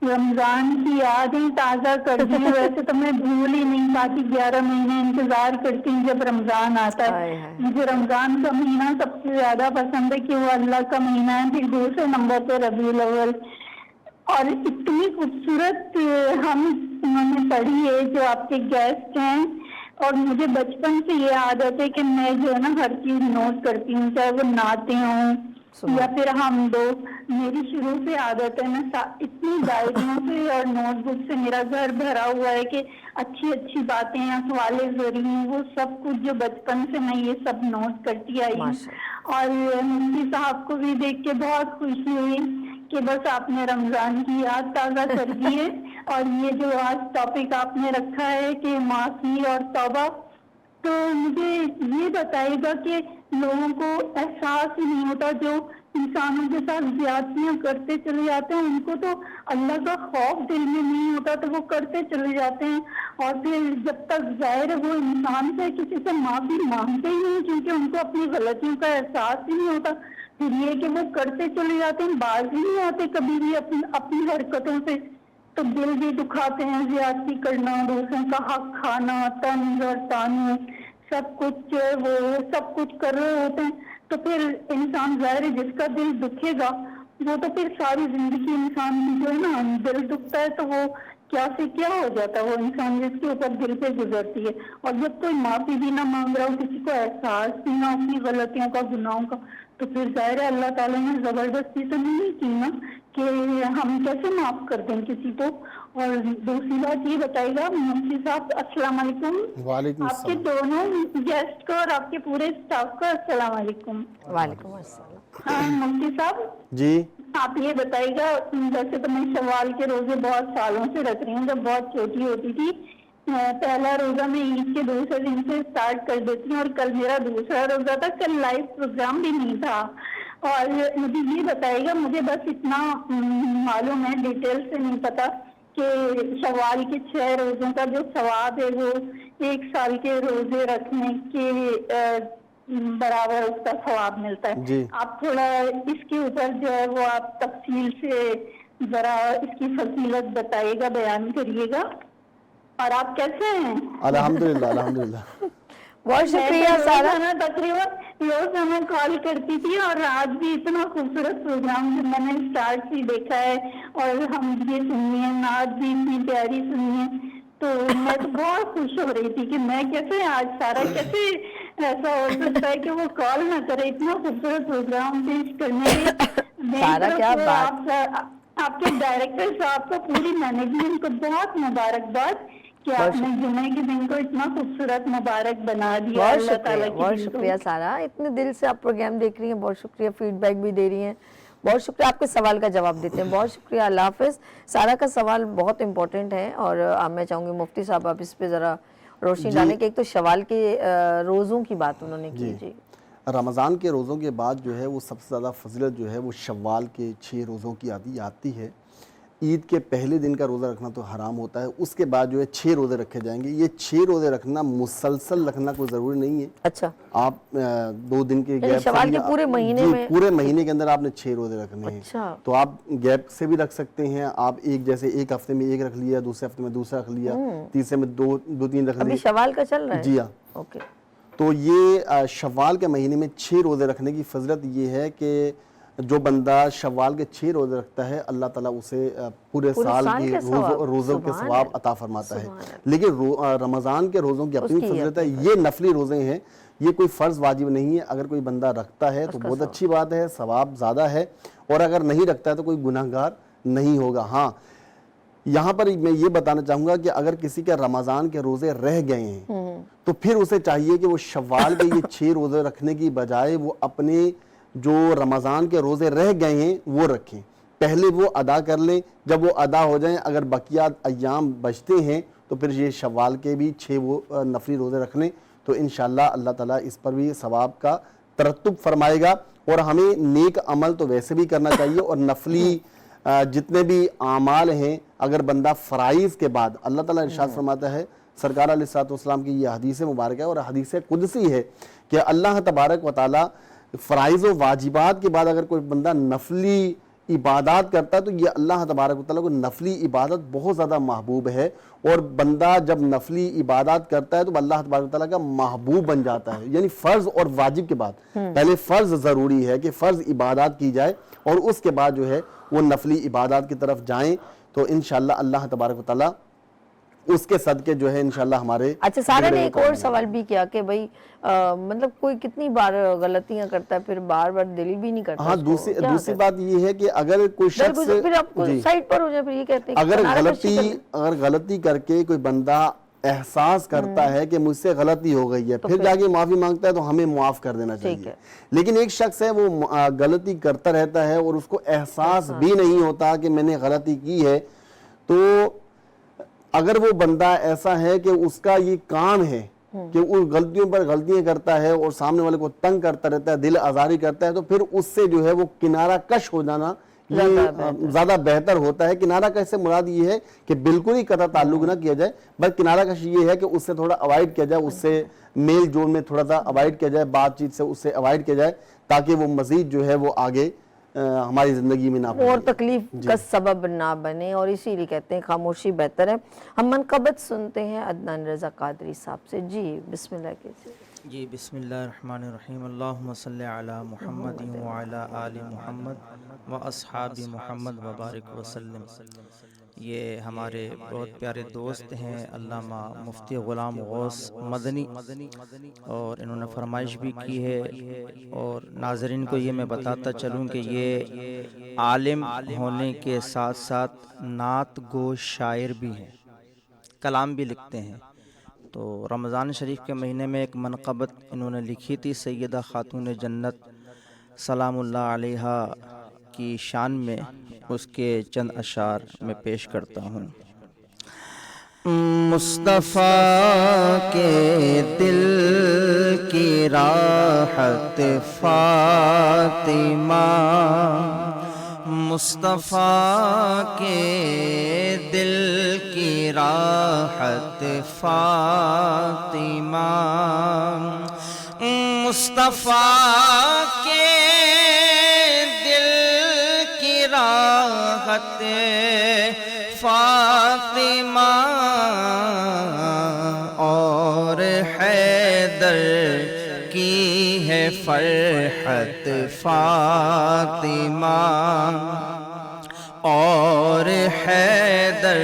رمضان کی یادیں تازہ کر دی۔ ویسے تو میں بھول ہی نہیں پاتی، 11 مہینے انتظار کرتی ہوں جب رمضان آتا ہے۔ مجھے رمضان کا مہینہ سب سے زیادہ پسند ہے کہ وہ اللہ کا مہینہ ہے، پھر دوسرے نمبر پہ ربیع الاول، اور اتنی خوبصورت ہم نے پڑھی ہے جو آپ کے گیسٹ ہیں، اور مجھے بچپن سے یہ عادت ہے کہ میں جو ہے نا ہر چیز نوٹ کرتی ہوں، چاہے وہ نعتیں ہوں یا پھر ہم دو، میری شروع سے عادت ہے نا، اتنی ڈائریوں سے اور نوٹ بک سے میرا گھر بھرا ہوا ہے کہ اچھی اچھی باتیں، اقوال ذریعے، وہ سب کچھ جو بچپن سے میں یہ سب نوٹ کرتی آئی ہوں۔ اور مفتی صاحب کو بھی دیکھ کے بہت خوشی ہوئی کہ بس آپ نے رمضان کی یاد تازہ کر دی ہے۔ اور یہ جو آج ٹاپک آپ نے رکھا ہے کہ معافی اور توبہ، تو مجھے یہ بتائے گا کہ لوگوں کو احساس ہی نہیں ہوتا، جو انسانوں کے ساتھ زیادتیاں کرتے چلے جاتے ہیں، ان کو تو اللہ کا خوف دل میں نہیں ہوتا تو وہ کرتے چلے جاتے ہیں، اور پھر جب تک ظاہر ہے وہ انسان سے کسی سے معافی مانگتے ہی نہیں، کیونکہ ان کو اپنی غلطیوں کا احساس ہی نہیں ہوتا، پھر یہ کہ وہ کرتے چلے جاتے ہیں، باز ہی نہیں آتے کبھی بھی اپنی حرکتوں سے، تو دل بھی دکھاتے ہیں، زیادتی کرنا، دوسروں کا حق کھانا، طنز اور تانے، سب کچھ وہ سب کچھ کر رہے ہوتے ہیں، تو پھر انسان ظاہر ہے جس کا دل دکھے گا وہ تو پھر ساری زندگی انسان جو ہے نا دل دکھتا ہے تو وہ کیا سے کیا ہو جاتا ہے وہ انسان جس کے اوپر دل پہ گزرتی ہے۔ اور جب کوئی معافی بھی نہ مانگ رہا ہو، کسی کو احساس بھی نہ اپنی غلطیوں کا، گناہوں کا، تو پھر ظاہر ہے اللہ تعالیٰ نے زبردستی تو نہیں کی نا کہ ہم کیسے معاف کر دیں کسی کو۔ اور دوسری بات یہ بتائیے گا مفتی صاحب، السلام علیکم۔ وعلیکم آپ کے السلام۔ دونوں گیسٹ کو اور آپ کے پورے اسٹاف کو السلام علیکم۔ وعلیکم السلام۔ ہاں مفتی صاحب جی آپ یہ بتائیے گا، ویسے تو میں شوال کے روزے بہت سالوں سے رکھ رہی ہوں، جب بہت چھوٹی ہوتی تھی پہلا روزہ میں عید کے دوسرے دن سے اسٹارٹ کر دیتی ہوں، اور کل میرا دوسرا روزہ تھا، کل لائیو پروگرام بھی نہیں تھا۔ اور مجھے یہ بتائیے گا، مجھے بس اتنا معلوم ہے، ڈیٹیل سے نہیں پتا، کہ شوال کے 6 روزوں کا جو ثواب ہے وہ 1 سال کے روزے رکھنے کے برابر اس کا ثواب ملتا ہے۔ جی آپ تھوڑا اس کے اوپر جو ہے وہ آپ تفصیل سے ذرا اس کی فضیلت بتائیے گا، بیان کریے گا۔ اور آپ کیسے ہیں؟ الحمدللہ الحمدللہ۔ بہت شکریہ سارا۔ تقریباً روز میں کال کرتی تھی، اور آج بھی اتنا خوبصورت پروگرام جو میں نے اسٹارٹ سے دیکھا ہے، اور ہم یہ سنی ہے، نعت بھی اتنی پیاری سنی ہے، تو میں تو بہت خوش ہو رہی تھی کہ میں کیسے آج سارا کیسے ایسا ہو سکتا ہے کہ وہ کال نہ کرے، اتنا خوبصورت پروگرام پیش کرنے کے۔ سارا کیا بات۔ آپ کے ڈائریکٹر صاحب کو، پوری مینجمنٹ کو بہت مبارکباد کہ آپ نے جمعے کے دن کو اتنا خوبصورت مبارک بنا دیا۔ بہت اللہ تعالیٰ شکریہ، کی بہت شکریہ سارا، اتنے دل سے آپ پروگرام دیکھ رہی ہیں، بہت شکریہ، فیڈ بیک بھی دے رہی ہیں، بہت شکریہ، آپ کے سوال کا جواب دیتے ہیں، بہت شکریہ، اللہ حافظ۔ سارا کا سوال بہت امپورٹنٹ ہے، اور میں چاہوں گی مفتی صاحب آپ اس پہ ذرا روشنی ڈالیں کہ ایک تو شوال کے روزوں کی بات انہوں نے کی۔ جی رمضان کے روزوں کے بعد جو ہے وہ سب سے زیادہ فضیلت جو ہے وہ شوال کے 6 روزوں کی آتی ہے۔ عید کے پہلے دن کا روزہ رکھنا تو حرام ہوتا ہے، اس کے بعد جو ہے 6 روزے رکھے جائیں گے۔ یہ 6 روزے رکھنا مسلسل رکھنا کوئی ضروری نہیں ہے، اچھا، آپ 2 دن کے گیپ شوال کے پورے مہینے میں، پورے مہینے کے اندر آپ نے 6 روزے رکھنے ہیں، تو آپ گیپ سے بھی رکھ سکتے ہیں۔ آپ جیسے ایک ہفتے میں 1 رکھ لیا، دوسرے ہفتے میں دوسرا رکھ لیا، تیسرے میں 2-3 رکھ لیا۔ ابھی شوال کا چل رہا ہے؟ جی ہاں۔ اوکے۔ تو یہ شوال کے مہینے میں 6 روزے رکھنے کی فضیلت یہ ہے کہ جو بندہ شوال کے 6 روزے رکھتا ہے اللہ تعالیٰ اسے پورے سال کی روزوں کے ثواب عطا فرماتا ہے. لیکن رمضان کے روزوں کی اپنی فضیلت ہے. یہ نفلی روزے ہیں, یہ کوئی فرض واجب نہیں ہے. اگر کوئی بندہ رکھتا ہے تو بہت اچھی بات ہے, ثواب زیادہ ہے, اور اگر نہیں رکھتا ہے تو کوئی گناہگار نہیں ہوگا. ہاں یہاں پر میں یہ بتانا چاہوں گا کہ اگر کسی کے رمضان کے روزے رہ گئے ہیں تو پھر اسے چاہیے کہ وہ شوال کے یہ 6 روزے رکھنے کی بجائے وہ اپنے جو رمضان کے روزے رہ گئے ہیں وہ رکھیں, پہلے وہ ادا کر لیں. جب وہ ادا ہو جائیں, اگر بقیہ ایام بچتے ہیں تو پھر یہ شوال کے بھی 6 وہ نفلی روزے رکھ لیں, تو انشاءاللہ اللہ تعالیٰ اس پر بھی ثواب کا ترتب فرمائے گا. اور ہمیں نیک عمل تو ویسے بھی کرنا چاہیے, اور نفلی جتنے بھی اعمال ہیں اگر بندہ فرائض کے بعد, اللہ تعالیٰ ارشاد فرماتا ہے, سرکار علیہ الصلوۃ والسلام کی یہ حدیث مبارکہ ہے اور حدیث قدسی ہے کہ اللہ تبارک و تعالیٰ فرائض و واجبات کے بعد اگر کوئی بندہ نفلی عبادات کرتا ہے تو یہ اللہ تبارک و تعالیٰ کو نفلی عبادت بہت زیادہ محبوب ہے. اور بندہ جب نفلی عبادات کرتا ہے تو اللہ تبارک و تعالیٰ کا محبوب بن جاتا ہے. یعنی فرض اور واجب کے بعد پہلے فرض ضروری ہے کہ فرض عبادات کی جائے, اور اس کے بعد جو ہے وہ نفلی عبادات کی طرف جائیں, تو انشاءاللہ اللہ تبارک و تعالیٰ اس کے صدقے جو ہے انشاءاللہ ہمارے. اچھا سارا نے ایک اور سوال بھی کیا کہ بھئی مطلب کوئی کتنی بار غلطیاں کرتا ہے پھر بار بار دل بھی نہیں کرتا. ہاں دوسری بات یہ ہے کہ اگر کوئی شخص پھر آپ کو سائٹ پر ہو جائے, پھر یہ کہتے ہیں اگر غلطی کر کے کوئی بندہ احساس کرتا ہے کہ مجھ سے غلطی ہو گئی ہے, پھر جا کے معافی مانگتا ہے تو ہمیں معاف کر دینا چاہیے. لیکن ایک شخص ہے وہ غلطی کرتا رہتا ہے اور اس کو احساس بھی نہیں ہوتا کہ میں نے غلطی کی ہے, تو اگر وہ بندہ ایسا ہے کہ اس کا یہ کام ہے کہ اس غلطیوں پر غلطیاں کرتا ہے اور سامنے والے کو تنگ کرتا رہتا ہے, دل آزاری کرتا ہے, تو پھر اس سے جو ہے وہ کنارہ کش ہو جانا یہ زیادہ بہتر ہوتا ہے. کنارہ کش سے مراد یہ ہے کہ بالکل ہی قطع تعلق نہ کیا جائے, بلکہ کنارہ کش یہ ہے کہ اس سے تھوڑا اوائڈ کیا جائے, اس سے میل جول میں تھوڑا سا اوائڈ کیا جائے, بات چیت سے اس سے اوائڈ کیا جائے, تاکہ وہ مزید جو ہے وہ آگے ہماری زندگی میں نہ پڑے اور تکلیف کا سبب نہ بنے. اور اسی لیے کہتے ہیں خاموشی بہتر ہے. ہم منقبت سنتے ہیں عدنان رضا قادری صاحب سے. جی بسم اللہ کیجئے. جی بسم اللہ الرحمن الرحیم. اللہم صلی علی محمد وعلی آل محمد و اصحاب محمد وبارک وسلم. یہ ہمارے بہت پیارے دوست ہیں علامہ مفتی غلام غوث مدنی, اور انہوں نے فرمائش بھی کی ہے, اور ناظرین کو یہ میں بتاتا چلوں کہ یہ عالم ہونے کے ساتھ ساتھ نعت گو شاعر بھی ہیں, کلام بھی لکھتے ہیں. تو رمضان شریف کے مہینے میں ایک منقبت انہوں نے لکھی تھی سیدہ خاتون جنت سلام اللہ علیہا کی شان میں, اس کے چند اشعار میں پیش کرتا ہوں. مصطفیٰ کے دل کی راحت فاطمہ, مصطفیٰ کے دل کی راحت فاطمہ, مصطفیٰ کے دل کی راحت فاطمہ, اور حیدر کی ہے فرحت فاطمہ, اور حیدر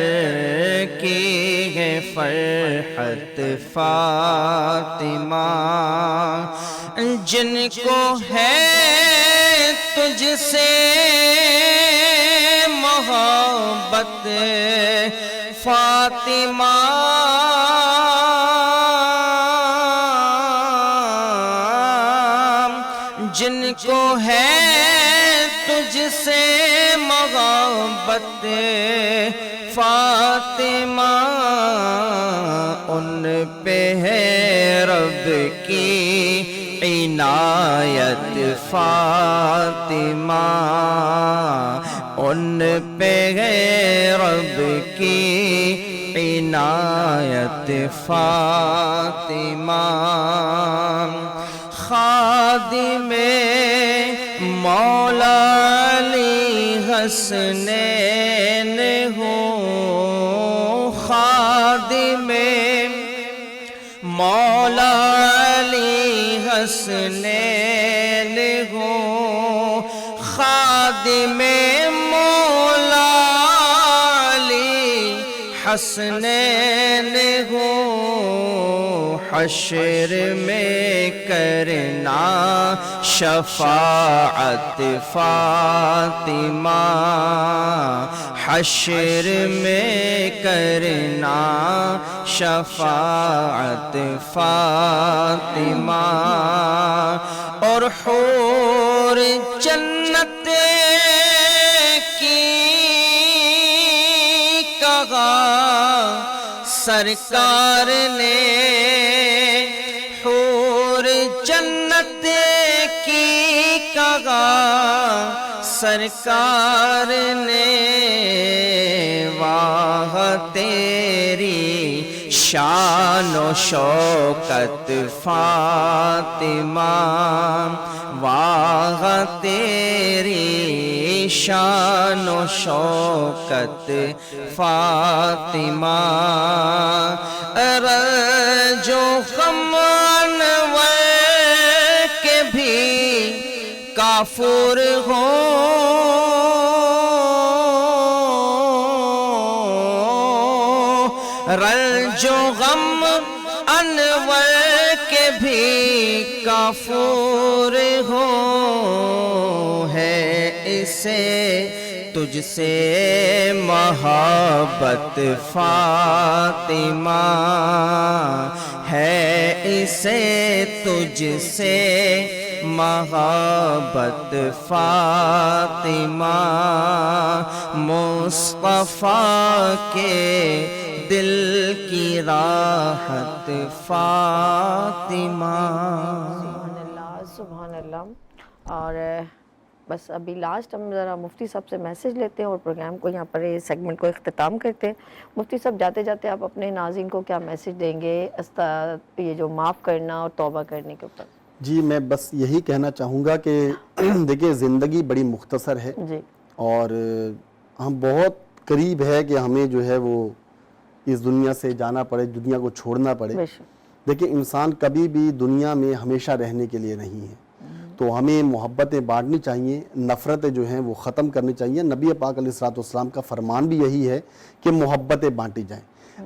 کی ہے فرحت فاطمہ. جن کو ہے تجھ سے محبت فاطمہ, جن کو ہے تجھ سے محبت فاطمہ, ان پہ ہے رب کی عنایت فاطمہ, ان پہ ہے رب کی عنایت فاطمہ. خادم مولا علی حسنین ہوں, خادم مولا علی حسنین ہوں، خادم مولا علی حسنین ہوں، حشر میں کرنا شفاعت فاطمہ، حشر میں کرنا شفاعت فاطمہ، اور حور جنت کی کہا سرکار نے، حور جنت کی کہا سرکار نے، واہ تیری شان و شوکت فاطمہ، واہ تیری شان و شوکت فاطمہ، رنج و غم انور کے بھی کافر ہوں، رنج و غم انور کے بھی کافر ہوں، ہے اسے تجھ سے محبت فاطمہ، ہے اسے تجھ سے محبت فاطمہ، مصطفیٰ کے دل کی راحت فاطمہ۔ سبحان اللہ سبحان اللہ۔ اور بس ابھی لاسٹ ہم ذرا مفتی صاحب سے میسج لیتے ہیں اور پروگرام کو یہاں پر اس سیگمنٹ کو اختتام کرتے ہیں۔ مفتی صاحب جاتے جاتے آپ اپنے ناظرین کو کیا میسج دیں گے یہ جو معاف کرنا اور توبہ کرنے کے اوپر؟ جی میں بس یہی کہنا چاہوں گا کہ دیکھیں زندگی بڑی مختصر ہے جی، اور ہم بہت قریب ہے کہ ہمیں جو ہے وہ اس دنیا سے جانا پڑے، دنیا کو چھوڑنا پڑے۔ بے شک۔ دیکھیں انسان کبھی بھی دنیا میں ہمیشہ رہنے کے لیے نہیں ہے، تو ہمیں محبتیں بانٹنی چاہیے، نفرتیں جو ہیں وہ ختم کرنی چاہیے۔ نبی پاک علیہ الصلوۃ والسلام کا فرمان بھی یہی ہے کہ محبتیں بانٹی جائیں۔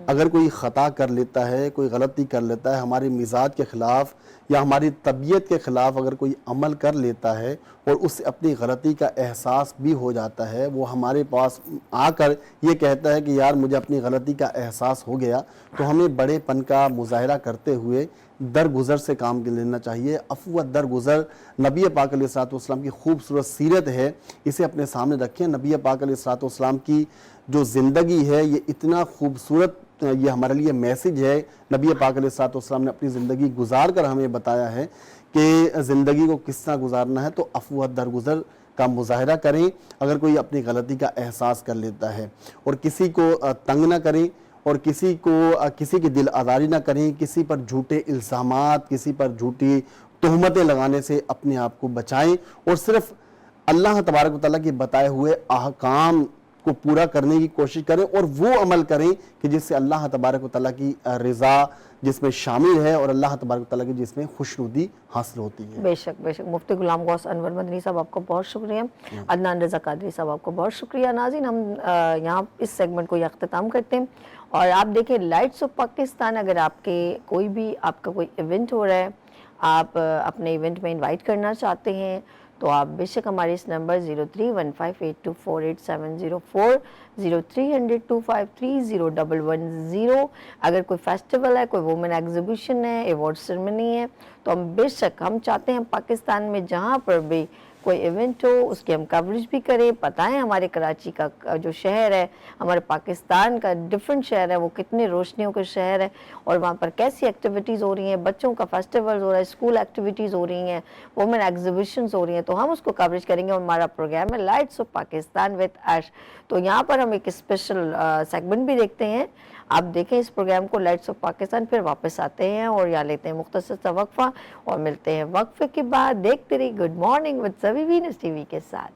اگر کوئی خطا کر لیتا ہے، کوئی غلطی کر لیتا ہے، ہمارے مزاج کے خلاف یا ہماری طبیعت کے خلاف اگر کوئی عمل کر لیتا ہے اور اس سے اپنی غلطی کا احساس بھی ہو جاتا ہے، وہ ہمارے پاس آ کر یہ کہتا ہے کہ یار مجھے اپنی غلطی کا احساس ہو گیا، تو ہمیں بڑے پن کا مظاہرہ کرتے ہوئے درگزر سے کام لینا چاہیے۔ عفو درگزر نبی پاک علیہ الصلوۃ والسلام کی خوبصورت سیرت ہے، اسے اپنے سامنے رکھیں۔ نبی پاک علیہ الصلوۃ والسلام کی جو زندگی ہے یہ اتنا خوبصورت، یہ ہمارے لیے میسج ہے۔ نبی پاک علیہ الصلوۃ والسلام نے اپنی زندگی گزار کر ہمیں بتایا ہے کہ زندگی کو کس طرح گزارنا ہے، تو عفو درگزر کا مظاہرہ کریں اگر کوئی اپنی غلطی کا احساس کر لیتا ہے، اور کسی کو تنگ نہ کریں اور کسی کی دل آزاری نہ کریں، کسی پر جھوٹے الزامات، کسی پر جھوٹی تہمتیں لگانے سے اپنے آپ کو بچائیں، اور صرف اللہ تبارک و تعالیٰ کے بتائے ہوئے احکام کو پورا کرنے کی کوشش کریں، اور وہ عمل کریں کہ جس سے اللہ تبارک و تعالیٰ کی رضا جس میں شامل ہے اور اللہ تبارک و تعالیٰ کی جس میں خوشنودی حاصل ہوتی ہے۔ بے شک بے شک۔ مفتی غلام غوث انور مدنی صاحب آپ کو بہت شکریہ، عدنان رضا قادری صاحب آپ کو بہت شکریہ۔ ناظرین ہم یہاں اس سیگمنٹ کو اختتام کرتے ہیں، اور آپ دیکھیں لائٹس آف پاکستان، اگر آپ کے کوئی بھی آپ کا کوئی ایونٹ ہو رہا ہے، آپ اپنے ایونٹ میں انوائٹ کرنا چاہتے ہیں، تو آپ بے شک ہمارے اس نمبر 0315824870 0300253010 اگر کوئی فیسٹیول ہے، کوئی وومن ایگزیبیشن ہے، ایوارڈ سرمنی ہے، تو ہم بے شک ہم چاہتے ہیں پاکستان میں جہاں پر بھی کوئی ایونٹ ہو اس کی ہم کوریج بھی کریں، بتائیں ہمارے کراچی کا جو شہر ہے، ہمارے پاکستان کا ڈیفرنٹ شہر ہے، وہ کتنے روشنیوں کا شہر ہے، اور وہاں پر کیسی ایکٹیویٹیز ہو رہی ہیں، بچوں کا فیسٹیولز ہو رہا ہے، اسکول ایکٹیویٹیز ہو رہی ہیں، وومن ایگزیبیشنز ہو رہی ہیں، تو ہم اس کو کوریج کریں گے۔ اور ہمارا پروگرام ہے لائٹس آف پاکستان وتھ ایش، تو یہاں پر ہم ایک اسپیشل سیگمنٹ بھی دیکھتے ہیں۔ آپ دیکھیں اس پروگرام کو لائٹس آف پاکستان، پھر واپس آتے ہیں اور یہاں لیتے ہیں مختصر سا وقفہ، اور ملتے ہیں وقفے کے بعد۔ دیکھتے رہیے گڈ مارننگ وتھ سبھی وینس ٹی وی کے ساتھ۔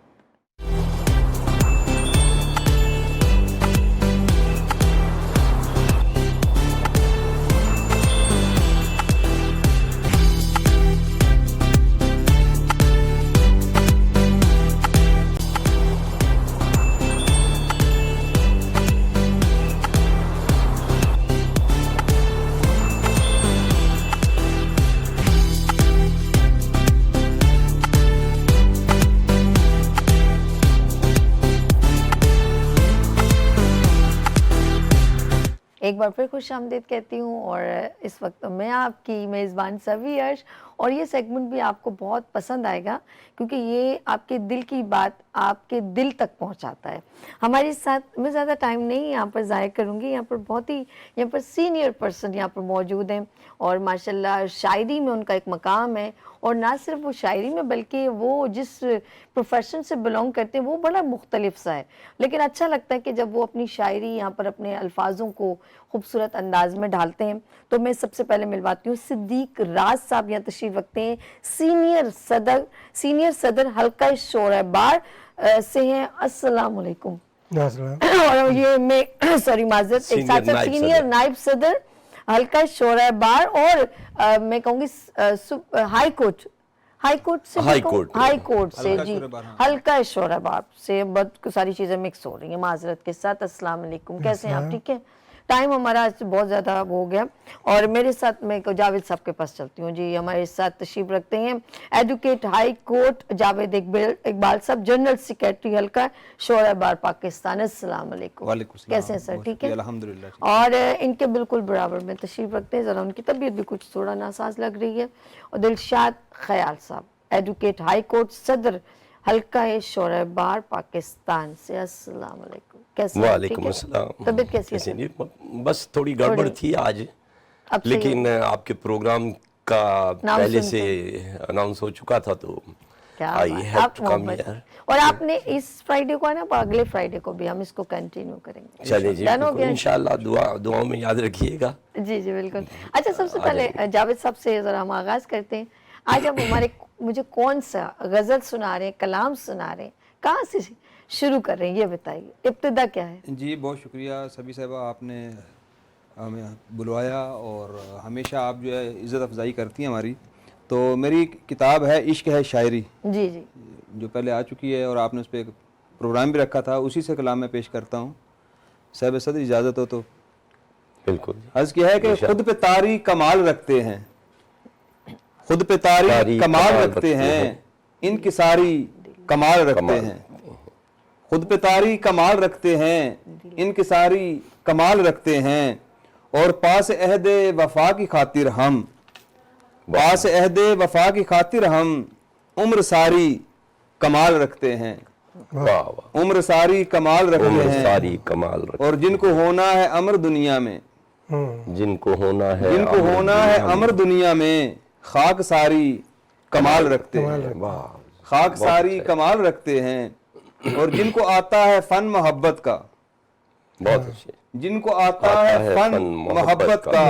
ایک بار پھر خوش آمدید کہتی ہوں، اور اس وقت میں آپ کی میزبان سوی عرش، اور یہ سیگمنٹ بھی آپ کو بہت پسند آئے گا کیونکہ یہ آپ کے دل کی بات آپ کے دل تک پہنچاتا ہے۔ ہمارے ساتھ میں زیادہ ٹائم نہیں یہاں پر ضائع کروں گی، یہاں پر بہت ہی یہاں پر سینئر پرسن یہاں پر موجود ہیں، اور ماشاءاللہ شاعری میں ان کا ایک مقام ہے، اور نہ صرف وہ شاعری میں بلکہ وہ جس پروفیشن سے بلونگ کرتے ہیں وہ بڑا مختلف سا ہے، لیکن اچھا لگتا ہے کہ جب وہ اپنی شاعری یہاں پر اپنے الفاظوں کو خوبصورت انداز میں ڈھالتے ہیں۔ تو میں سب سے پہلے ملواتی ہوں صدیق راز صاحب، یہاں تشریف رکھتے ہیں، سینئر صدر حلقہ شورائے بار سے ہیں۔ السلام علیکم۔ اور یہ میں سوری معذرت، ایک ساتھ ساتھ سینئر نائب صدر حلقہ شورائے بار، اور میں کہوں گی ہائی کورٹ سے جی، حلقہ شورائے بار سے بہت ساری چیزیں مکس ہو رہی ہیں، معذرت کے ساتھ۔ السلام علیکم، کیسے ہیں آپ؟ ٹھیک ہے، ٹائم ہمارا بہت زیادہ ہو گیا، اور میرے ساتھ میں جاوید صاحب کے پاس چلتی ہوں جی۔ ہمارے ساتھ تشریف رکھتے ہیں advocate high court Javed Iqbal صاحب، جنرل سیکریٹری حلقہ شورائے بار پاکستان۔ السلام علیکم، وعلیکم السلام، کیسے ہیں سر؟ ٹھیک ہے الحمدللہ۔ اور ان کے بالکل برابر میں تشریف رکھتے ہیں، ذرا ان کی طبیعت بھی کچھ تھوڑا ناساز لگ رہی ہے، اور دلشاد خیال صاحب، ایڈوکیٹ ہائی کورٹ صدر حلقہ شورائے بار پاکستان سے۔ السلام علیکم، کیسے ہیں؟ وعلیکم السلام، طبیعت کیسی ہے؟ جی بس تھوڑی گڑبڑ تھی آج، لیکن آپ کے پروگرام کا پہلے سے اناؤنس ہو چکا تھا، تو I have to come here. اور آپ نے اس فرائیڈے کو ہے نا، اگلے فرائیڈے کو بھی ہم اس کو کنٹینیو کریں گے، چلیں جی، انشاءاللہ دعاؤں میں یاد رکھیے گا۔ جی جی بالکل۔ اچھا، سب سے پہلے جاوید صاحب سے ذرا ہم آغاز کرتے ہیں۔ آج آپ مجھے کون سا غزل سنا رہے ہیں، کلام سنا رہے ہیں، کہاں سے شروع کر رہے ہیں، یہ بتائیے، ابتدا کیا ہے؟ جی بہت شکریہ سبی صاحبہ، آپ نے ہمیں بلوایا، اور ہمیشہ آپ جو ہے عزت افزائی کرتی ہیں ہماری۔ تو میری کتاب ہے عشق ہے شاعری، جی جی، جو پہلے آ چکی ہے، اور آپ نے اس پہ ایک پروگرام بھی رکھا تھا، اسی سے کلام میں پیش کرتا ہوں۔ صاحب صدر اجازت ہو تو بالکل۔ عرض کیا ہے کہ خود پہ طاری کمال رکھتے ہیں، خود پہ طاری کمال رکھتے ہیں، انکساری کمال رکھتے ہیں، خود پہ طاری کمال رکھتے ہیں، انکساری کمال رکھتے ہیں، اور پاس عہد وفا کی خاطر ہم، پاس عہد وفا کی خاطر ہم عمر ساری کمال رکھتے ہیں، عمر ساری کمال رکھتے ہیں، ساری کمال رکھتے ہیں، اور جن کو ہونا ہے امر دنیا میں، جن کو ہونا ہے امر دنیا میں، خاک ساری کمال رکھتے ہیں، خاک ساری کمال رکھتے ہیں، اور جن کو آتا ہے فن محبت کا، بہت اچھے، جن کو آتا ہے فن محبت کا،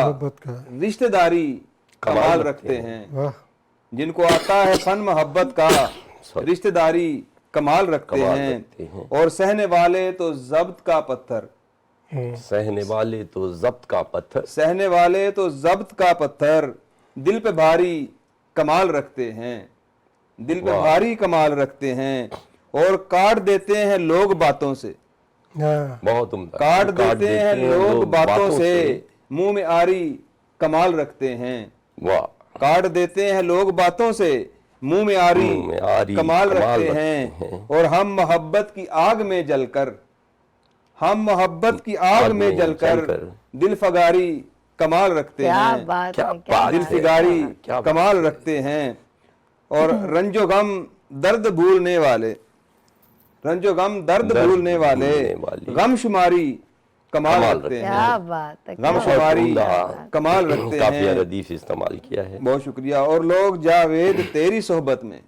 رشتہ داری کمال رکھتے ہیں، جن کو آتا ہے فن محبت کا، رشتہ داری کمال رکھتے ہیں، اور سہنے والے تو ضبط کا پتھر، سہنے والے تو ضبط کا پتھر، سہنے والے تو ضبط کا پتھر، دل پہ بھاری کمال رکھتے ہیں، دل پہ بھاری کمال رکھتے ہیں، اور کاٹ دیتے ہیں لوگ باتوں سے، بہت عمدہ، کاٹ دیتے ہیں لوگ باتوں سے، منہ میں آری کمال رکھتے ہیں، واہ، کاٹ دیتے ہیں لوگ باتوں سے، منہ میں آری کمال رکھتے ہیں، اور ہم محبت کی آگ میں جل کر، ہم محبت کی آگ میں جل کر دل فگاری کمال رکھتے ہیں، دل فگاری کمال رکھتے ہیں، اور رنج و غم درد بھولنے والے، رنج و غم درد بھولنے والے غم شماری کمال رکھتے ہیں، کیا بات ہے، غم شماری کمال رکھتے کافی ہیں، حدیث استعمال کیا ہے، بہت شکریہ۔ اور لوگ جاوید تیری صحبت میں،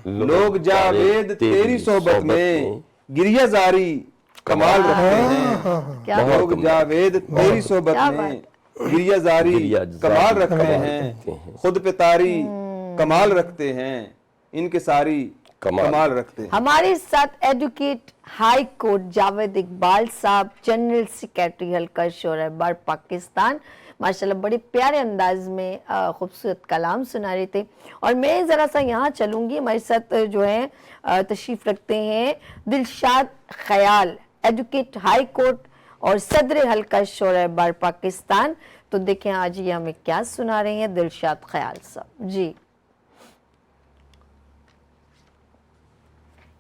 لوگ جاوید تیری صحبت میں گریہ زاری کمال رکھتے ہیں، لوگ جاوید تیری صحبت میں گریہ زاری کمال رکھتے ہیں، خود پہ طاری کمال رکھتے ہیں، ان کے ساری کمال رکھتے ہیں۔ ہمارے ساتھ advocate high court Javed Iqbal صاحب، جنرل سیکریٹری حلقہ شورائے بار پاکستان، ماشاءاللہ بڑے پیارے انداز میں خوبصورت کلام سنا رہے تھے۔ اور میں ذرا سا یہاں چلوں گی، ہمارے ساتھ جو ہیں تشریف رکھتے ہیں دلشاد خیال، ایڈوکیٹ ہائی کورٹ اور صدر حلقہ شورائے بار پاکستان۔ تو دیکھیں آج یہ ہمیں کیا سنا رہے ہیں دلشاد خیال صاحب جی۔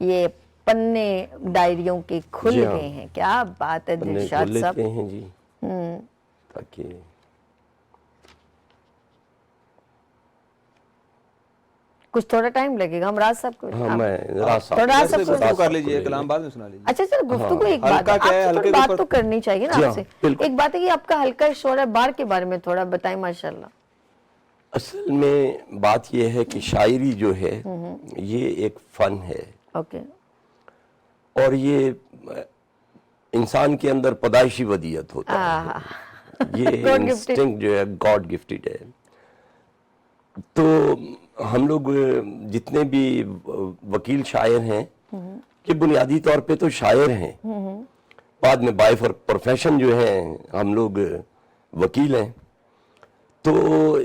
یہ پنے ڈائریوں کے کھل گئے ہیں، کیا بات ہے دلشاد صاحب، جی، تاکہ کچھ تھوڑا ٹائم لگے گا. ہم راز صاحب کو ہاں میں راز صاحب تھوڑا سا گفتگو کر لیجئے, کلام بعد میں سنا لیجئے. اچھا چل گفتگو ایک بات ہلکا کیا ہے, آپ سے ہلکے بات کے تو کرنی چاہیے نا جی آپ ہاں، سے. بالکل. ایک بات ہے کہ آپ کا ہلکا شعرۂ بار کے بارے میں تھوڑا بتائیں. ماشاءاللہ. اصل میں بات یہ ہے کہ شاعری جو ہے یہ ایک فن ہے, اوکے. اور یہ انسان کے اندر پیدائشی ودیت ہوتا ہے. یہ انسٹنکٹ جو ہے گاڈ گفٹڈ ہے. تو ہم لوگ جتنے بھی وکیل شاعر ہیں کہ بنیادی طور پہ تو شاعر ہیں, بعد میں بائی پروفیشن جو ہے ہم لوگ وکیل ہیں. تو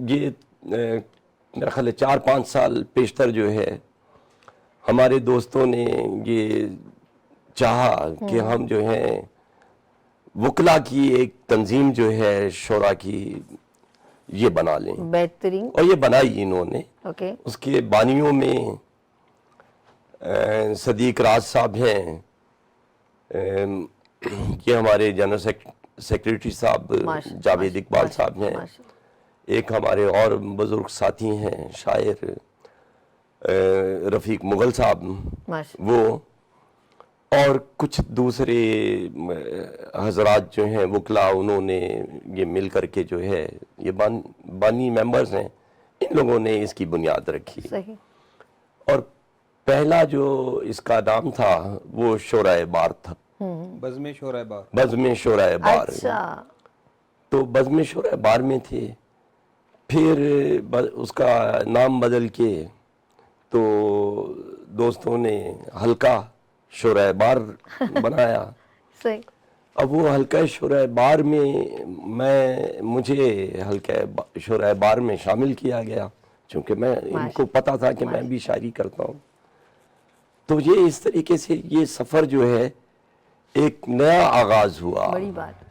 یہ میرا خیال ہے 4-5 سال پیشتر جو ہے ہمارے دوستوں نے یہ چاہا کہ ہم جو ہیں وکلا کی ایک تنظیم جو ہے شعراء کی یہ بنا لیں, بہترین. اور یہ بنائی انہوں نے. اوکے. اس کے بانیوں میں صدیق راز صاحب ہیں, یہ ہمارے جنرل سیکریٹری صاحب جاوید اقبال صاحب ہیں, ایک ہمارے اور بزرگ ساتھی ہیں شاعر رفیق مغل صاحب, وہ, اور کچھ دوسرے حضرات جو ہیں وکلا, انہوں نے یہ مل کر کے جو ہے یہ بانی ممبرز ہیں, ان لوگوں نے اس کی بنیاد رکھی. صحیح. اور پہلا جو اس کا نام تھا وہ شعرائے بار تھا, بزم شعرائے بار. بزم شعرائے بار. اچھا. تو بزم شعرائے بار میں تھے, پھر اس کا نام بدل کے تو دوستوں نے ہلکا شعرائے بار بنایا. صحیح. اب وہ ہلکا شعرائے بار میں مجھے ہلکا شعرائے بار میں شامل کیا گیا, چونکہ میں ان کو پتا تھا کہ میں بھی شاعری کرتا ہوں. تو یہ اس طریقے سے یہ سفر جو ہے ایک نیا آغاز ہوا. بڑی بات.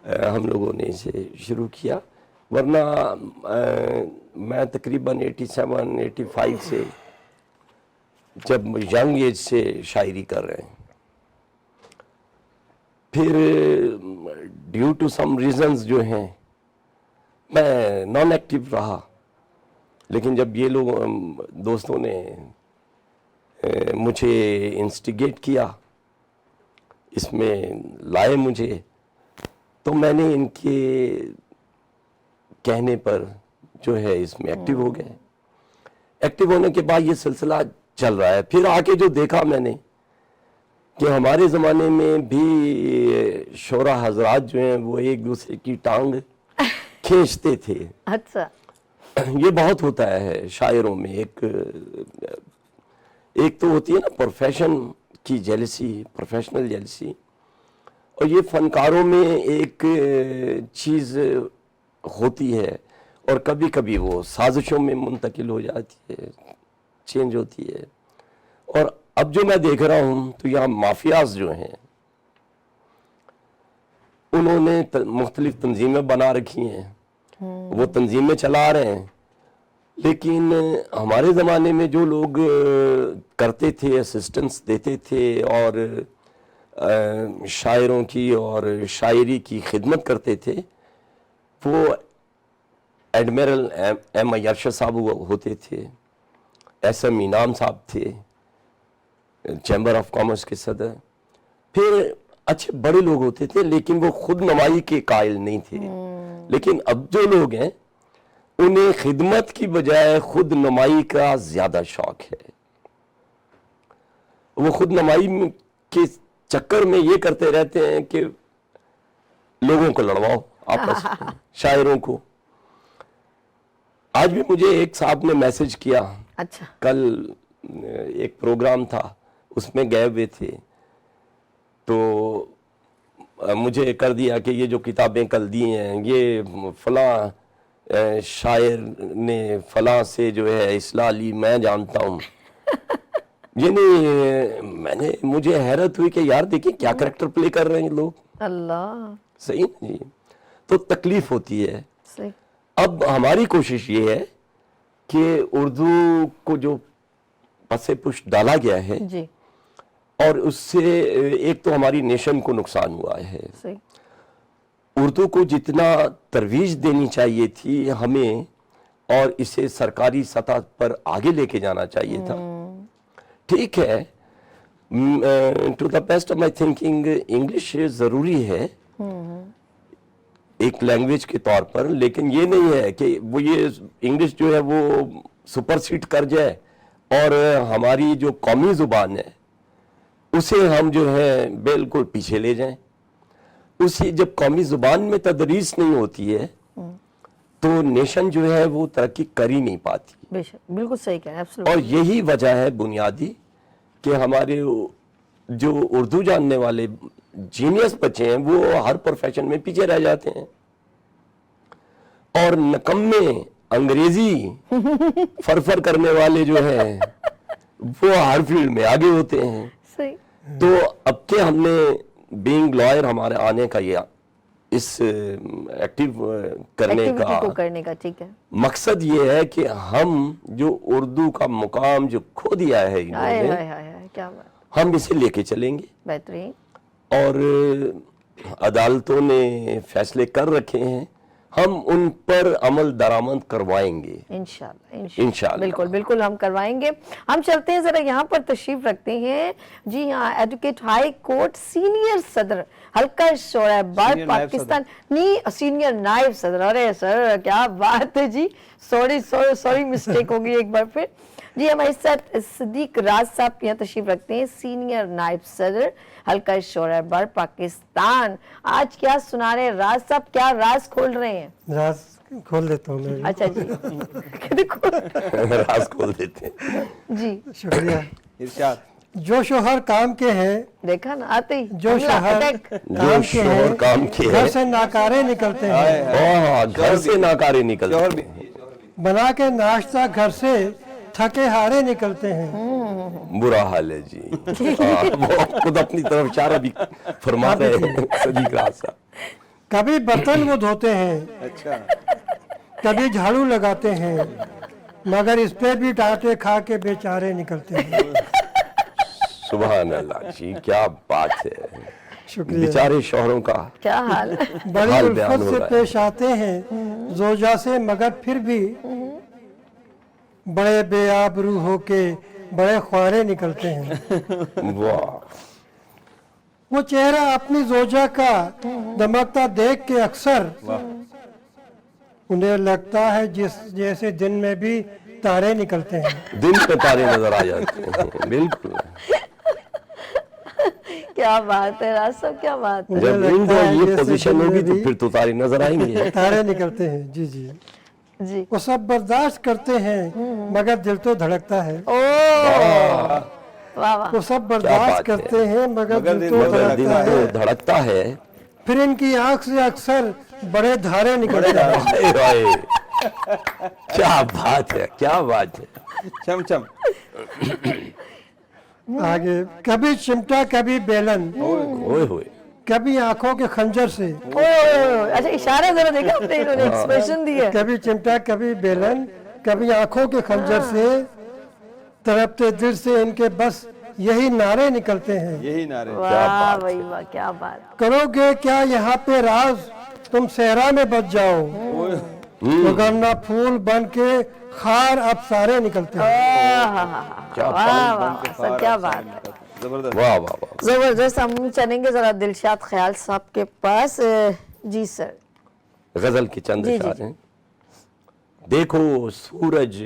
ہم لوگوں نے اسے شروع کیا, ورنہ میں تقریباً 87-85 سے جب ینگ ایج سے شاعری کر رہے ہیں. پھر ڈیو ٹو سم ریزنز جو ہیں میں نان ایکٹیو رہا, لیکن جب یہ لوگ دوستوں نے مجھے انسٹیگیٹ کیا, اس میں لائے مجھے, تو میں نے ان کے کہنے پر جو ہے اس میں ایکٹیو ہو گئے. ایکٹیو ہونے کے بعد یہ سلسلہ چل رہا ہے. پھر آ کے جو دیکھا میں نے کہ ہمارے زمانے میں بھی شعراء حضرات جو ہیں وہ ایک دوسرے کی ٹانگ کھینچتے تھے. اچھا. یہ بہت ہوتا ہے شاعروں میں, ایک تو ہوتی ہے نا پروفیشن کی جیلسی, پروفیشنل جیلسی, اور یہ فنکاروں میں ایک چیز ہوتی ہے, اور کبھی کبھی وہ سازشوں میں منتقل ہو جاتی ہے, چینج ہوتی ہے. اور اب جو میں دیکھ رہا ہوں تو یہاں مافیاز جو ہیں انہوں نے مختلف تنظیمیں بنا رکھی ہیں, وہ تنظیمیں چلا رہے ہیں, لیکن ہمارے زمانے میں جو لوگ کرتے تھے, اسسٹنس دیتے تھے اور شاعروں کی اور شاعری کی خدمت کرتے تھے, وہ ایڈمرل ایم ارشد صاحب ہوتے تھے, ایس ایم انعام صاحب تھے, چیمبر آف کامرس کے صدر. پھر اچھے بڑے لوگ ہوتے تھے, لیکن وہ خود نمائی کے قائل نہیں تھے. لیکن اب جو لوگ ہیں انہیں خدمت کی بجائے خود نمائی کا زیادہ شوق ہے. وہ خود نمائی کے چکر میں یہ کرتے رہتے ہیں کہ لوگوں کو لڑواؤ آپس میں, شاعروں کو. آج بھی مجھے ایک صاحب نے میسج کیا, اچھا, کل ایک پروگرام تھا اس میں گئے ہوئے تھے, تو مجھے کر دیا کہ یہ جو کتابیں کل دی ہیں یہ فلاں شاعر نے فلاں سے جو ہے اصلاح لی, میں جانتا ہوں. یعنی مجھے حیرت ہوئی کہ یار دیکھیں کیا کریکٹر پلے کر رہے ہیں لوگ. اللہ. صحیح نا جی. تو تکلیف ہوتی ہے. صحیح. اب ہماری کوشش یہ ہے کہ اردو کو جو پس پش ڈالا گیا ہے جی, اور اس سے ایک تو ہماری نیشن کو نقصان ہوا ہے, صحیح, اردو کو جتنا ترویج دینی چاہیے تھی ہمیں اور اسے سرکاری سطح پر آگے لے کے جانا چاہیے تھا. ٹھیک ہے, to the best of my thinking English ضروری ہے ایک لینگویج کے طور پر, لیکن یہ نہیں ہے کہ وہ یہ انگلش جو ہے وہ سپرسیڈ کر جائے اور ہماری جو قومی زبان ہے اسے ہم جو ہے بالکل پیچھے لے جائیں. اسی جب قومی زبان میں تدریس نہیں ہوتی ہے تو نیشن جو ہے وہ ترقی کر ہی نہیں پاتی. بے شک, بالکل صحیح کہہ رہے ہیں, اور absolutely. یہی وجہ ہے بنیادی کہ ہمارے جو اردو جاننے والے جینیس بچے ہیں وہ ہر پروفیشن میں پیچھے رہ جاتے ہیں, اور نکمے انگریزی فرفر کرنے والے جو ہیں وہ ہر فیلڈ میں آگے ہوتے ہیں. صحیح. تو اب کہ ہم نے بینگ لائر ہمارے آنے کا یہ اس ایکٹیو کرنے ایکٹیویٹی کو کا کرنے کا, ٹھیک ہے, مقصد یہ ہے کہ ہم جو اردو کا مقام جو کھو دیا ہے انہوں ہائے نے ہائے ہائے ہائے, کیا بات, ہم اسے لے کے چلیں گے. بہترین. اور عدالتوں نے فیصلے کر رکھے ہیں, ہم ان پر عمل درآمد کروائیں گے انشاءاللہ, انشاءاللہ. بالکل بالکل ہم کروائیں گے. ہم چلتے ہیں ذرا یہاں پر تشریف رکھتے ہیں. جی ہاں, ایڈوکیٹ ہائی کورٹ سینئر صدر حلقہ شورائے بار پاکستان, سینئر نائب صدر, ارے سر کیا بات ہے جی, سوری مسٹیک ہوگی ایک بار پھر. جی ہمارے ساتھ صدیق راز صاحب یہاں تشریف رکھتے ہیں, سینئر نائب صدر حلقہ شورائے بار پاکستان. آج کیا سنا رہے ہیں راز صاحب, کیا راز کھول رہے ہیں؟ راز کھول دیتا ہوں میں. اچھا جی, راز کھول دیتے ہیں. جی شکریہ. ارشاد. جو شوہر کام کے ہیں, دیکھا نا آتے ہی جو شوہر جو شوہر کام کے گھر ہیں سے ناکارے نکلتے ہیں, گھر سے ناکارے نکلتے ہیں, بنا کے ناشتہ گھر سے تھکے ہارے نکلتے ہیں. برا حال ہے جی. وہ خود اپنی طرف اشارہ بھی فرما رہے ہیں صدیق راز صاحب. کبھی برتن وہ دھوتے ہیں, اچھا. کبھی جھاڑو لگاتے ہیں, مگر اس پہ بھی ڈانٹے کھا کے بیچارے نکلتے ہیں. سبحان اللہ جی, کیا بات ہے. شکریہ. بیچارے شوہروں کا کیا حال ہے. بڑی حال بیان الفت ہو سے رہا ہے. پیش آتے ہیں زوجہ سے, مگر پھر بھی بڑے بے آبرو ہو کے بڑے خوارے نکلتے ہیں. واہ. وہ چہرہ اپنی زوجہ کا دمکتا دیکھ کے اکثر انہیں لگتا ہے جیسے دن میں بھی تارے نکلتے ہیں. دن پہ تارے نظر آ جاتے ہیں. بالکل. کیا بات ہے راز صاحب, کیا بات ہے. جب ان کو یہ پوزیشن ہوگی تو پھر تو تارے نظر آئیں گے. تارے نکلتے ہیں. جی جی. جی, وہ سب برداشت کرتے ہیں مگر دل تو دھڑکتا ہے. واہ واہ, وہ سب برداشت کرتے ہیں مگر دل تو مگر دل دھڑکتا تو ہے. دھڑکتا ہے. پھر ان کی آنکھ سے اکثر بڑے دھارے نکلتے ہیں. ہائے ہائے. کیا بات ہے, کیا بات ہے. چم چم. آگے کبھی چمٹا کبھی بیلن, ہوئے ہوئے. کبھی آنکھوں کے خنجر سے, اچھا اشارہ ذرا دیکھا آپ نے, انہوں نے ایکسپریشن دی ہے. کبھی چمٹا کبھی بیلن, کبھی آنکھوں کے خنجر سے, تڑپتے دل سے ان کے بس یہی نعرے نکلتے ہیں. یہی نعرے. واہ بھائی واہ, کیا بات. کرو گے کیا یہاں پہ راز, تم صحرا میں بچ جاؤ, وگرنہ پھول بن کے خار اب سارے نکلتے ہیں. واہ واہ سر, کیا بات ہے. زبردست. واہ واہ واہ. زبردست. ہم چلیں گے ذرا دلشاد خیال صاحب کے پاس. جی سر. غزل کی چند اشعار ہیں. دیکھو سورج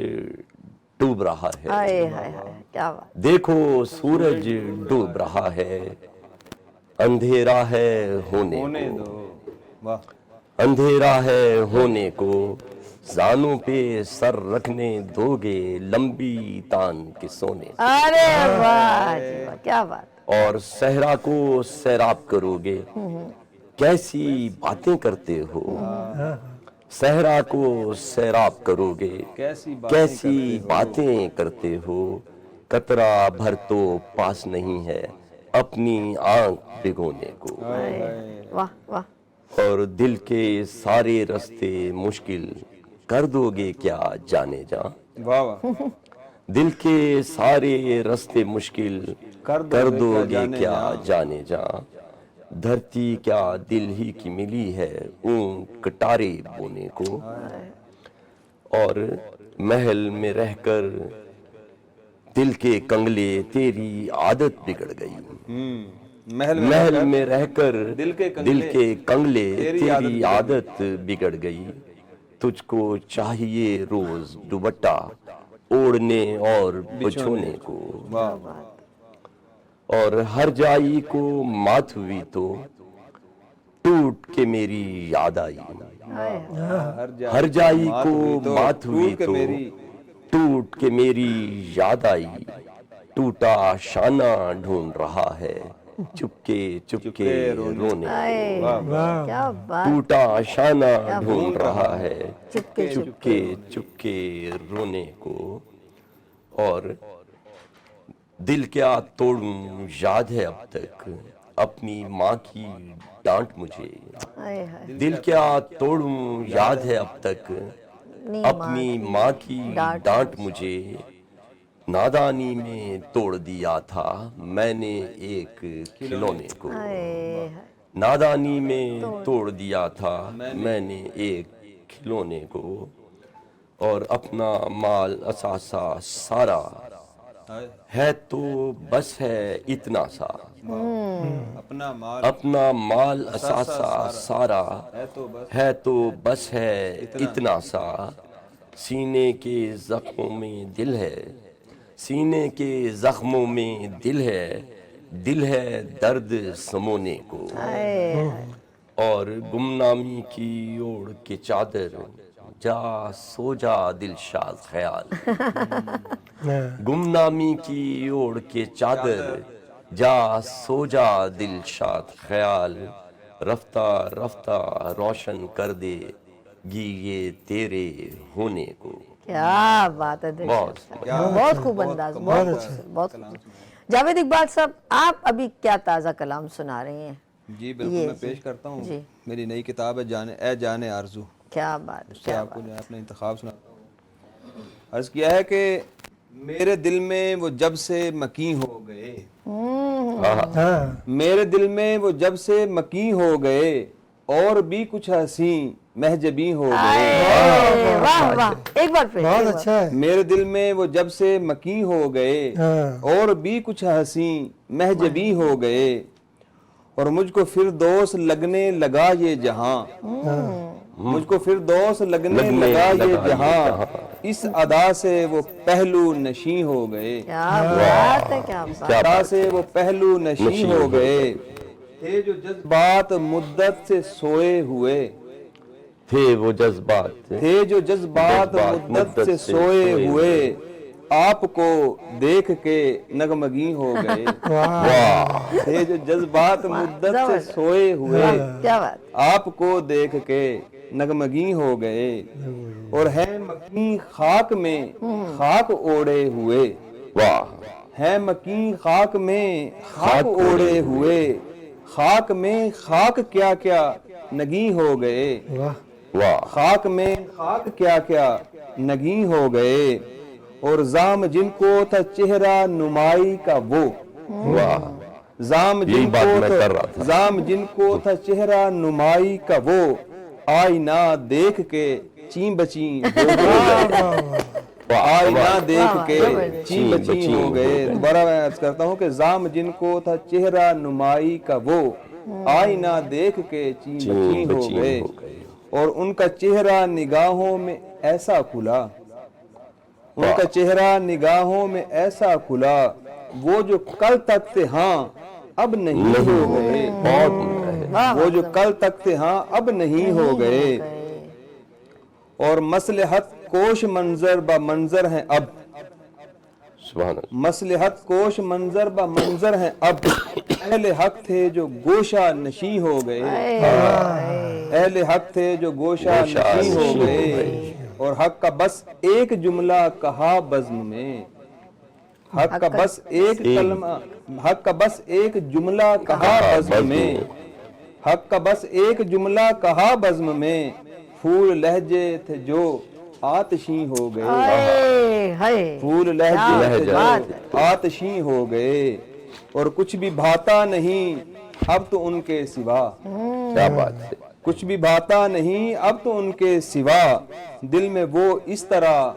ڈوب رہا ہے, ہائے ہائے ہائے, کیا بات. دیکھو سورج ڈوب رہا ہے, اندھیرا ہے ہونے دو. واہ. اندھیرا ہے ہونے کو, زانوں پہ سر رکھنے دو گے لمبی تان کے سونے. ارے واہ جی واہ, کیا بات. اور صحرا کو سیراب کرو گے, کیسی باتیں کرتے ہو. صحرا کو سیراب کرو گے, کیسی باتیں کرتے ہو. قطرہ بھر تو پاس نہیں ہے اپنی آنکھ بھگونے کو. واہ واہ. اور دل کے سارے راستے مشکل کر دو گے کیا جانے جا. واہ واہ. دل کے سارے راستے مشکل کر دو گے کیا جانے جا. دھرتی کیا دل ہی کی ملی ہے اون کٹارے بونے کو، اور محل میں رہ کر دل کے کنگلے تیری عادت بگڑ گئی، محل میں رہ کر دل کے کنگلے تیری عادت بگڑ گئی، تجھ کو چاہیے روز دوپٹہ اوڑھنے اور بچھونے کو، اور ہر جائی کو مات ہوئی تو ٹوٹ کے میری یاد آئی، ہر جائی کو مات ہوئی تو ٹوٹ کے میری یاد آئی، ٹوٹا شانہ ڈھونڈ رہا ہے چپکے چپکے رونے کو، کیا بات، ٹوٹا شانہ ڈھونڈ رہا ہے چپکے چپکے رونے کو، اور دل کیا توڑوں یاد ہے اب تک اپنی ماں کی ڈانٹ مجھے، دل کیا توڑوں یاد ہے اب تک اپنی ماں کی ڈانٹ مجھے، نادانی میں توڑ دیا تھا میں نے ایک کھلونے کو، نادانی میں توڑ دیا تھا میں نے ایک کھلونے کو، اور اپنا مال اثاثہ سارا ہے تو بس ہے اتنا سا، اپنا مال اثاثہ سارا ہے تو بس ہے اتنا سا، سینے کے زخموں میں دل ہے، سینے کے زخموں میں دل ہے درد سمونے کو، اور گمنامی کی اوڑھ کے چادر جا سو جا دلشاد خیال، گمنامی کی اوڑھ کے چادر جا سو جا دلشاد خیال، رفتہ رفتہ روشن کر دے گی یہ تیرے ہونے کو۔ کیا بات ہے، بہت خوب انداز، بہت خوب۔ جاوید اقبال صاحب، آپ ابھی کیا تازہ کلام سنا رہے ہیں؟ جی بالکل، میں پیش کرتا ہوں میری نئی کتاب ہے اے جان آرزو، کیا بات، اس سے آپ کو اپنا انتخاب سناتا ہوں۔ عرض کیا ہے کہ میرے دل میں وہ جب سے مکیں ہو گئے، میرے دل میں وہ جب سے مکیں ہو گئے، اور بھی کچھ حسین محجبی ہو گئے، واہ واہ، ایک بار پھر، بہت اچھا ہے۔ میرے دل میں وہ جب سے مکیں ہو گئے، اور بھی کچھ حسین محجبی ہو گئے، اور مجھ کو پھر دوست لگنے لگا یہ جہاں، مجھ کو پھر دوست لگنے لگا یہ جہاں، اس ادا سے وہ پہلو نشیں ہو گئے، کیا بات ہے، کیا بات، ادا سے وہ پہلو نشیں ہو گئے، تھے جو جذبات مدت سے سوئے ہوئے، تھے وہ جذبات، تھے جو جذبات مدت سے سوئے ہوئے، آپ کو دیکھ کے نغمگی ہو گئے، تھے جو جذبات مدت سے سوئے ہوئے، کیا بات، آپ کو دیکھ کے نغمگی ہو گئے، اور ہے مکیں خاک میں خاک اوڑے ہوئے، ہے مکیں خاک میں خاک اوڑے ہوئے، خاک میں خاک کیا کیا نگی ہو گئے، خاک میں خاک کیا کیا نگی ہو گئے، اور زام جن کو تھا چہرہ نمائی کا وہ، زام جن کو تھا چہرہ نمائی کا وہ، آئینہ دیکھ کے چین بچین ہو گئے، آئینہ دیکھ کے چین بچین ہو گئے۔ دوبارہ میں عرض کرتا ہوں کہ زام جن کو تھا چہرہ نمائی کا وہ، آئینہ دیکھ کے چین بچین ہو گئے، اور ان کا چہرہ نگاہوں میں ایسا کھلا، ان کا چہرہ نگاہوں میں ایسا کھلا، وہ جو کل تک تھے ہاں اب نہیں ہو گئے، وہ جو کل تک تھے ہاں اب نہیں ہو گئے، اور مصلحت کوش منظر با منظر ہیں اب، مصلحت کوش منظر با منظر ہیں اب، اہل حق تھے جو گوشہ نشیں ہو گئے، اہل حق تھے جو گوشہ نشیں ہو گئے، اور حق کا بس ایک جملہ کہا بزم میں، حق کا بس ایک کلمہ، حق کا بس ایک جملہ کہا بزم میں، حق کا بس ایک جملہ کہا بزم میں، پھول لہجے تھے جو آتشیں ہو گئے، پھول لہجے تھے جو آتشیں ہو گئے، اور کچھ بھی بھاتا نہیں اب تو ان کے سوا کیا بات ہے. کچھ بھی بھاتا نہیں اب تو ان کے سوا دل میں وہ اس طرح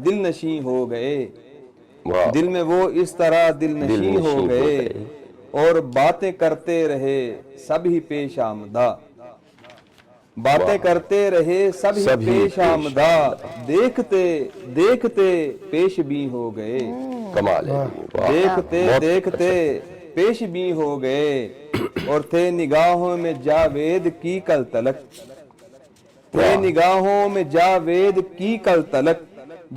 دل نشیں ہو گئے واہ. دل میں وہ اس طرح دل نشیں ہو گئے اور باتیں کرتے رہے سب ہی پیش آمدہ باتیں کرتے رہے سب ہی پیش آمدہ دیکھتے دیکھتے پیش بھی ہو گئے کمال ہے. واہ. دیکھتے دیکھتے پیش بھی ہو گئے اور تھے نگاہوں میں جاوید کی کل تلک تھے نگاہوں میں جاوید کی کل تلک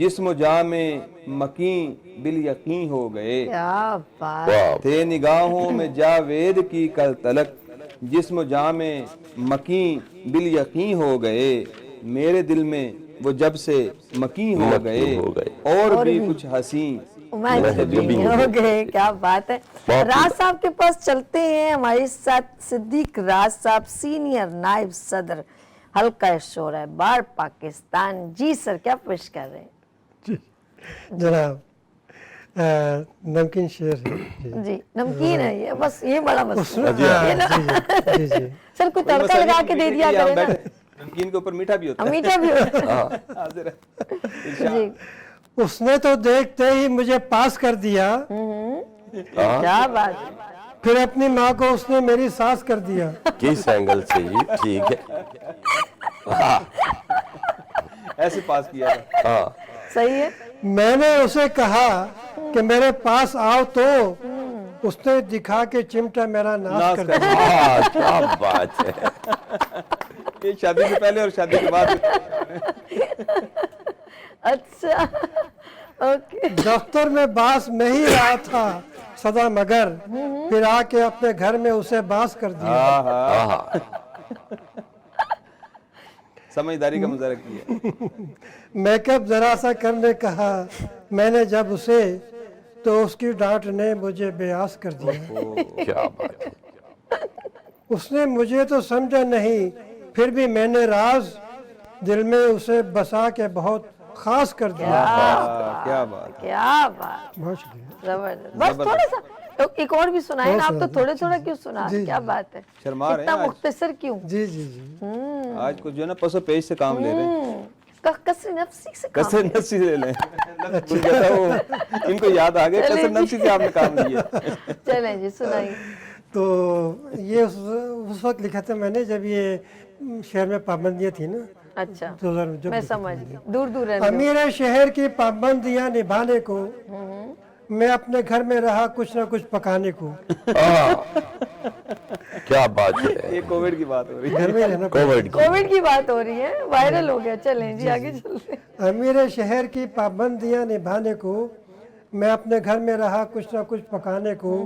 جسم و جاں میں مکین بالیقین ہو گئے کیا بات. واہ. تھے نگاہوں میں جاوید کی کل تلک جسم و جاں میں مکین بالیقین ہو گئے میرے دل میں وہ جب سے مکین ہو گئے اور بھی کچھ حسین مہجبین ہو گئے. کیا بات ہے. راز صاحب کے پاس چلتے ہیں. ہمارے ساتھ صدیق راز صاحب سینئر نائب صدر حلقہ شورا بار پاکستان. جی سر کیا پیش کر رہے ہیں؟ جناب نمکین شیر ہے. جی نمکین ہے یہ بس یہ بڑا مسئلہ جی جی سر کوئی تڑکا لگا کے دے دیا کرے نا. نمکین کے اوپر میٹھا بھی ہوتا میٹھا بھی ہوتا ہے. حاضر ہے. جی اس نے تو دیکھتے ہی مجھے پاس کر دیا کیا بات. پھر اپنی ماں کو اس نے میری ساس کر دیا. کس اینگل سے جی ٹھیک ہے. ایسے پاس کیا ہے. ہاں صحیح ہے. میں نے اسے کہا کہ میرے پاس آؤ تو اس نے دکھا کے چمٹا میرا ناز کر دیا. کیا بات ہے. یہ شادی سے پہلے اور شادی کے بعد اچھا اوکے. دفتر میں باس میں ہی رہا تھا سدا مگر پھر آ کے اپنے گھر میں اسے باس کر دیا. سمجھداری کا مظاہرہ کیا. میک اپ ذرا سا کرنے کہا میں نے جب اسے تو اس کی ڈانٹ نے مجھے بیاس کر دیا. کیا بات ہے. اس نے مجھے تو سمجھا نہیں پھر بھی میں نے راز دل میں اسے بسا کے بہت خاص کر دیا. کیا بات. کیا بات. بہت شکریہ. زبردست. بس تھوڑا سا ایک اور بھی سنائیں نا. آپ تو تھوڑے تھوڑا کیوں سنا. کیا بات ہے. شرما رہے اتنا ہیں آج. مختصر کیوں. جی جی جی آج کو جو ہے نا پسو پیش سے کام لے رہے ہیں. کسر نفسی سے کام. کسر نفسی سے لے لیں. ان کو یاد آ گیا کسر نفسی سے آپ نے کام لیا. چلیں جی سنائیں. تو یہ اس وقت لکھا تھا میں نے جب یہ شہر میں پابندیاں تھیں نا. اچھا جو میں سمجھ دور دور رہنے. امیر شہر کی پابندیاں نبھانے کو میں اپنے گھر میں رہا کچھ نہ کچھ پکانے کو. کیا بات ہے. یہ کووڈ کی بات ہو رہی ہے. گھر میں رہنا کووڈ کی بات ہو رہی ہے. وائرل ہو گیا. چلیں جی آگے چلتے ہیں. امیر شہر کی پابندیاں نبھانے کو میں اپنے گھر میں رہا کچھ نہ کچھ پکانے کو.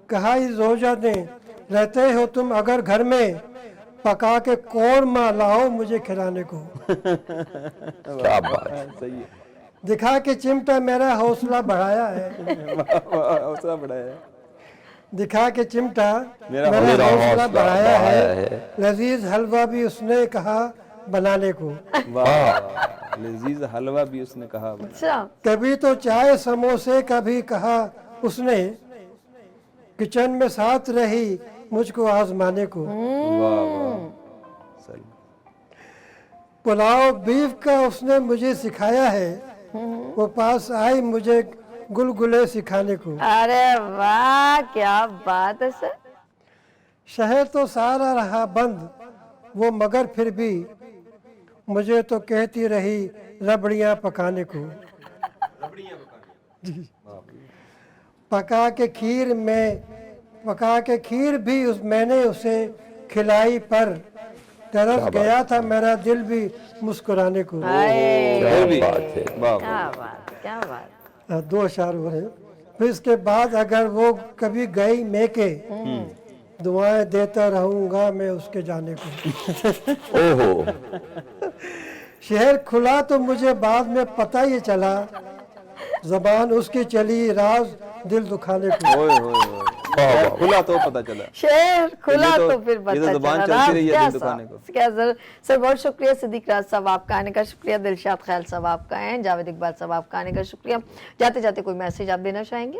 کہا اس زوجہ نے رہتے ہو تم اگر گھر میں پکا کے قورمہ لاؤ مجھے کھلانے کو. کیا بات ہے. صحیح ہے. دکھا کے چمٹا میرا حوصلہ بڑھایا ہے. حوصلہ بڑھایا ہے. دکھا کے چمٹا میرا میرا حوصلہ بڑھایا ہے. لذیذ حلوہ بھی اس نے کہا بنانے کو. لذیذ حلوہ بھی اس نے کہا. اچھا کبھی تو چائے سموسے کا بھی کہا اس نے کچن میں ساتھ رہی مجھ کو آزمانے کو. پلاؤ بیف کا اس نے مجھے سکھایا ہے. وہ پاس آئی مجھے گلگلے سکھانے کو. ارے واہ کیا بات ہے سر. شہر تو سارا رہا بند وہ مگر پھر بھی مجھے تو کہتی رہی ربڑیاں پکانے کو. پکا کے کھیر بھی میں نے اسے کھلائی پر طرف گیا تھا میرا دل بھی مسکرانے کو. کیا بات کیا بات. 2 اشعار ہو رہے ہیں. پھر اس کے بعد اگر وہ کبھی گئی میں کے دعائیں دیتا رہوں گا میں اس کے جانے کو. شہر کھلا تو مجھے بعد میں پتہ ہی چلا زبان اس کی چلی راز دل دکھانے کو. کھلا تو پتہ چلا. شہر کھلا تو پھر یہ تو زبان چلتی رہی ہے دل دکھانے کو. سر بہت شکریہ. صدیق راز صاحب آپ کا آنے کا شکریہ. دلشاد خیال صاحب آپ کا ہیں. جاوید اقبال صاحب آپ کا آنے کا شکریہ. جاتے جاتے کوئی میسیج آپ دینا چاہیں گے؟